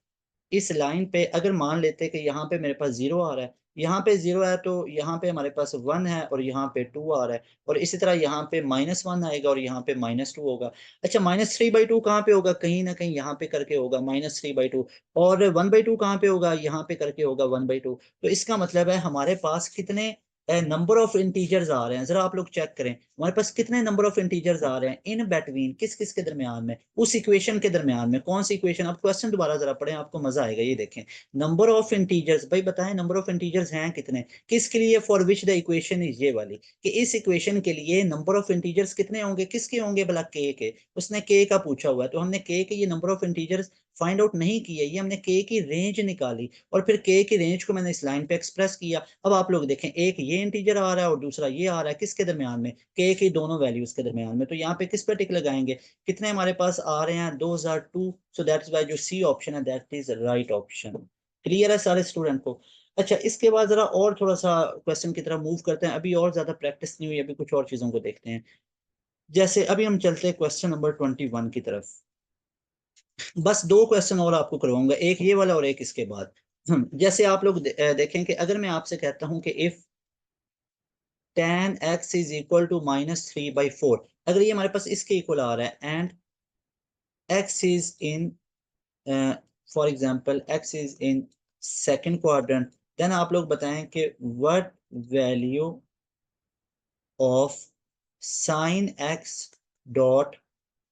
A: इस लाइन पे अगर मान लेते हैं कि यहाँ पे मेरे पास 0 आ रहा है, यहाँ पे 0 है तो यहाँ पे हमारे पास 1 है और यहाँ पे 2 आ रहा है, और इसी तरह यहाँ पे -1 आएगा और यहाँ पे -2 होगा। अच्छा -3/2 कहाँ पे होगा, कहीं ना कहीं यहाँ पे करके होगा -3/2, और 1/2 कहाँ पे होगा, यहाँ पे करके होगा 1/2। तो इसका मतलब है हमारे पास कितने नंबर ऑफ इंटीजर्स आ रहे हैं, जरा आप लोग चेक करें हमारे पास कितने नंबर ऑफ इंटीजर्स आ रहे हैं इन बिटवीन, किस किस के दरमियान में, उस इक्वेशन के दरमियान में, कौन सी इक्वेशन, आप क्वेश्चन दोबारा जरा पढ़ें आपको मजा आएगा। ये देखें नंबर ऑफ इंटीजर्स, भाई बताएं नंबर ऑफ इंटीजर्स हैं कितने, किसके लिए, for which the equation is, ये वाली, कि इस इक्वेशन के लिए नंबर ऑफ इंटीजर्स कितने होंगे, किसके होंगे भला, के उसने के का पूछा हुआ है, तो हमने के ये number of integers find out नहीं किया, ये हमने के की रेंज निकाली और फिर के की रेंज को मैंने इस लाइन पे एक्सप्रेस किया। अब आप लोग देखें, एक ये इंटीजर आ रहा है और दूसरा ये आ रहा है, किसके दरमियान में, के की दोनों वैल्यूज के दरमियान में। तो यहाँ पे किस पे टिक लगाएंगे, कितने हमारे पास आ रहे हैं 2002, सो दैट्स वाई जो सी ऑप्शन है that is right option. Clear है सारे स्टूडेंट को। अच्छा, इसके बाद जरा और थोड़ा सा क्वेश्चन की तरफ मूव करते हैं, अभी और ज्यादा प्रैक्टिस नहीं हुई, अभी कुछ और चीजों को देखते हैं। जैसे अभी हम चलते हैं क्वेश्चन नंबर 21 की तरफ। बस दो क्वेश्चन और आपको करवाऊंगा, एक ये वाला और एक इसके बाद। जैसे आप लोग देखें कि अगर मैं आपसे कहता हूं कि if tan x is equal to -3/4, अगर ये हमारे पास इसके इक्वल आ रहा है and x is in for example x is in second quadrant, then आप लोग बताएं कि what value of sine x dot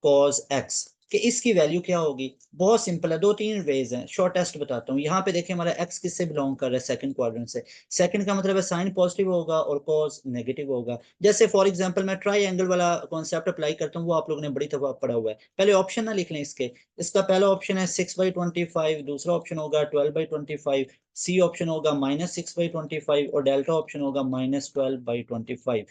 A: cos x, कि इसकी वैल्यू क्या होगी। बहुत सिंपल है, दो तीन वेज हैं, शॉर्ट टेस्ट बताता हूँ। यहाँ पे देखिए हमारा x किससे बिलोंग कर रहा है, सेकंड क्वाड्रेंट से। सेकंड का मतलब है साइन पॉजिटिव होगा और कॉज नेगेटिव होगा। जैसे फॉर एग्जांपल मैं ट्राई एंगल वाला कॉन्सेप्ट अप्लाई करता हूँ, वो आप लोगों ने बड़ी दफा पढ़ा हुआ है। पहले ऑप्शन ना लिख लें इसके। इसका पहला ऑप्शन है 6/25, दूसरा ऑप्शन होगा 12/25, सी ऑप्शन होगा -6/25 और डेल्टा ऑप्शन होगा -12/25।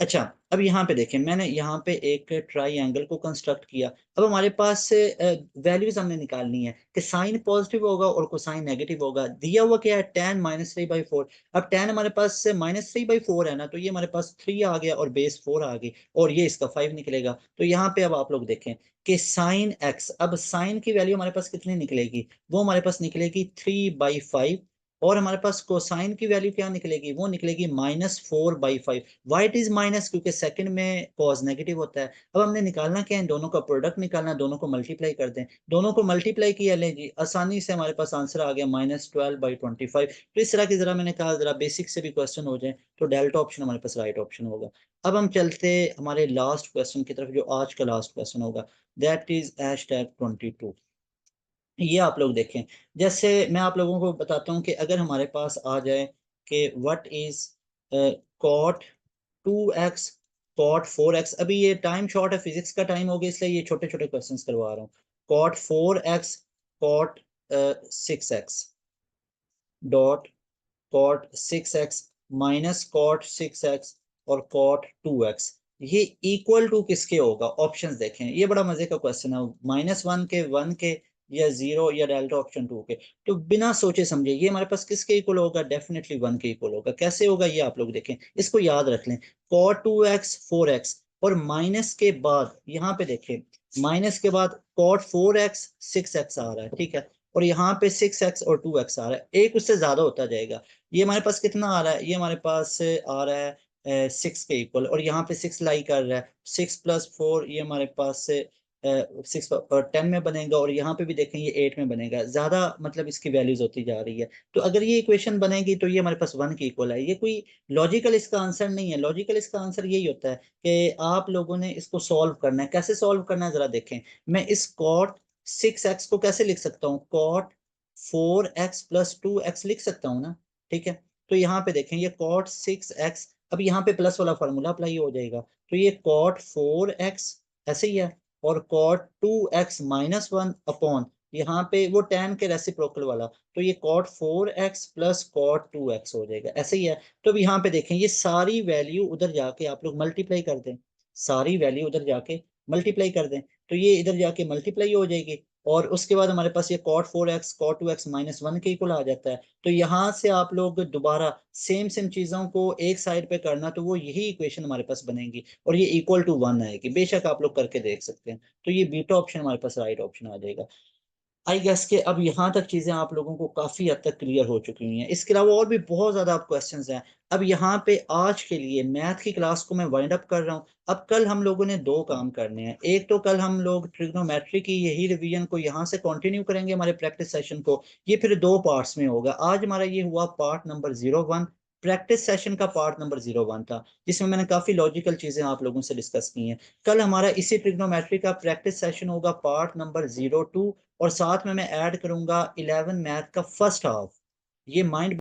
A: अच्छा, अब यहाँ पे देखें, मैंने यहाँ पे एक ट्राई एंगल को कंस्ट्रक्ट किया। अब हमारे पास से वैल्यूज हमने निकालनी है कि साइन पॉजिटिव होगा और कोसाइन नेगेटिव होगा। दिया हुआ क्या है, tan -3/4। अब tan हमारे पास से -3/4 है ना, तो ये हमारे पास 3 आ गया और बेस 4 आ गई और ये इसका 5 निकलेगा। तो यहाँ पे अब आप लोग देखें कि साइन x, अब साइन की वैल्यू हमारे पास कितनी निकलेगी, वो हमारे पास निकलेगी 3/5 और हमारे पास कोसाइन की वैल्यू क्या निकलेगी, वो निकलेगी -4/5। वाई इट इज माइनस, क्योंकि सेकंड में कॉज नेगेटिव होता है। अब हमने निकालना क्या है, दोनों का प्रोडक्ट निकालना है, दोनों को मल्टीप्लाई कर दें। दोनों को मल्टीप्लाई किया, लें जी, आसानी से हमारे पास आंसर आ गया -12/25। तो इस तरह की जरा मैंने कहा जरा बेसिक से भी क्वेश्चन हो जाए तो डेल्टा ऑप्शन हमारे पास राइट ऑप्शन होगा। अब हम चलते हमारे लास्ट क्वेश्चन की तरफ, जो आज का लास्ट क्वेश्चन होगा, दैट इज #22। ये आप लोग देखें, जैसे मैं आप लोगों को बताता हूँ कि अगर हमारे पास आ जाए कि what is cot 2x cot 4x, अभी ये टाइम शॉर्ट है, फिजिक्स का टाइम हो गया, इसलिए ये छोटे छोटे क्वेश्चंस करवा रहा हूँ। Cot 4x cot 6x dot cot 6x minus cot 6x और कॉट 2x, ये इक्वल टू किसके होगा। ऑप्शंस देखें, ये बड़ा मजे का क्वेश्चन है, -1 के, 1 के, या 0 या डेल्टा ऑप्शन 2 के। तो बिना सोचे समझे ये हमारे पास किसके इक्वल होगा, डेफिनेटली 1 के इक्वल होगा। कैसे होगा ये आप लोग देखें, इसको याद रख लें। कॉट 2x 4x और माइनस के बाद यहाँ पे देखें, माइनस के बाद कॉट 4x 6x आ रहा है, ठीक है, और यहाँ पे 6x और 2x आ रहा है, एक उससे ज्यादा होता जाएगा। ये हमारे पास कितना आ रहा है, ये हमारे पास आ रहा है 6 के इक्वल, और यहाँ पे 6 लाई कर रहा है, 6 + 4 ये हमारे पास से 6 और 10 में बनेगा, और यहाँ पे भी देखें ये 8 में बनेगा, ज्यादा मतलब इसकी वैल्यूज होती जा रही है। तो अगर ये इक्वेशन बनेगी तो ये हमारे पास 1 के इक्वल है। ये कोई लॉजिकल इसका आंसर नहीं है, लॉजिकल इसका आंसर यही होता है कि आप लोगों ने इसको सॉल्व करना है। कैसे सॉल्व करना है जरा देखें, मैं इस कॉट 6x को कैसे लिख सकता हूँ, कॉट 4x + 2x लिख सकता हूँ ना, ठीक है। तो यहाँ पे देखें ये कॉट 6x, अब यहाँ पे प्लस वाला फार्मूला अप्लाई हो जाएगा, तो ये कॉट 4x ऐसे ही है, और कॉट 2x - 1 अपॉन यहाँ पे वो tan के रेसिप्रोकल वाला, तो ये कॉट 4x + कॉट 2x हो जाएगा, ऐसे ही है। तो अब यहाँ पे देखें ये सारी वैल्यू उधर जाके आप लोग मल्टीप्लाई कर दें, सारी वैल्यू उधर जाके मल्टीप्लाई कर दें, तो ये इधर जाके मल्टीप्लाई हो जाएगी, और उसके बाद हमारे पास ये cot 4x cot 2x -1 के इक्वल आ जाता है। तो यहाँ से आप लोग दोबारा सेम सेम चीजों को एक साइड पे करना, तो वो यही इक्वेशन हमारे पास बनेगी और ये इक्वल टू 1 आएगी। बेशक आप लोग करके देख सकते हैं, तो ये बीटा ऑप्शन हमारे पास राइट ऑप्शन आ जाएगा। आई गेस के अब यहाँ तक चीजें आप लोगों को काफी हद तक क्लियर हो चुकी हुई हैं। इसके अलावा और भी बहुत ज्यादा आप क्वेश्चंस हैं। अब यहाँ पे आज के लिए मैथ की क्लास को मैं वाइंड अप कर रहा हूँ। अब कल हम लोगों ने दो काम करने हैं, एक तो कल हम लोग ट्रिग्नोमेट्री की यही रिवीजन को यहाँ से कंटिन्यू करेंगे, हमारे प्रैक्टिस सेशन को। ये फिर दो पार्ट्स में होगा। आज हमारा ये हुआ पार्ट नंबर 01, प्रैक्टिस सेशन का पार्ट नंबर 01 था, जिसमें मैंने काफी लॉजिकल चीजें आप लोगों से डिस्कस की हैं। कल हमारा इसी ट्रिग्नोमेट्री का प्रैक्टिस सेशन होगा पार्ट नंबर 02, और साथ में मैं ऐड करूंगा 11 मैथ का फर्स्ट हाफ। ये माइंड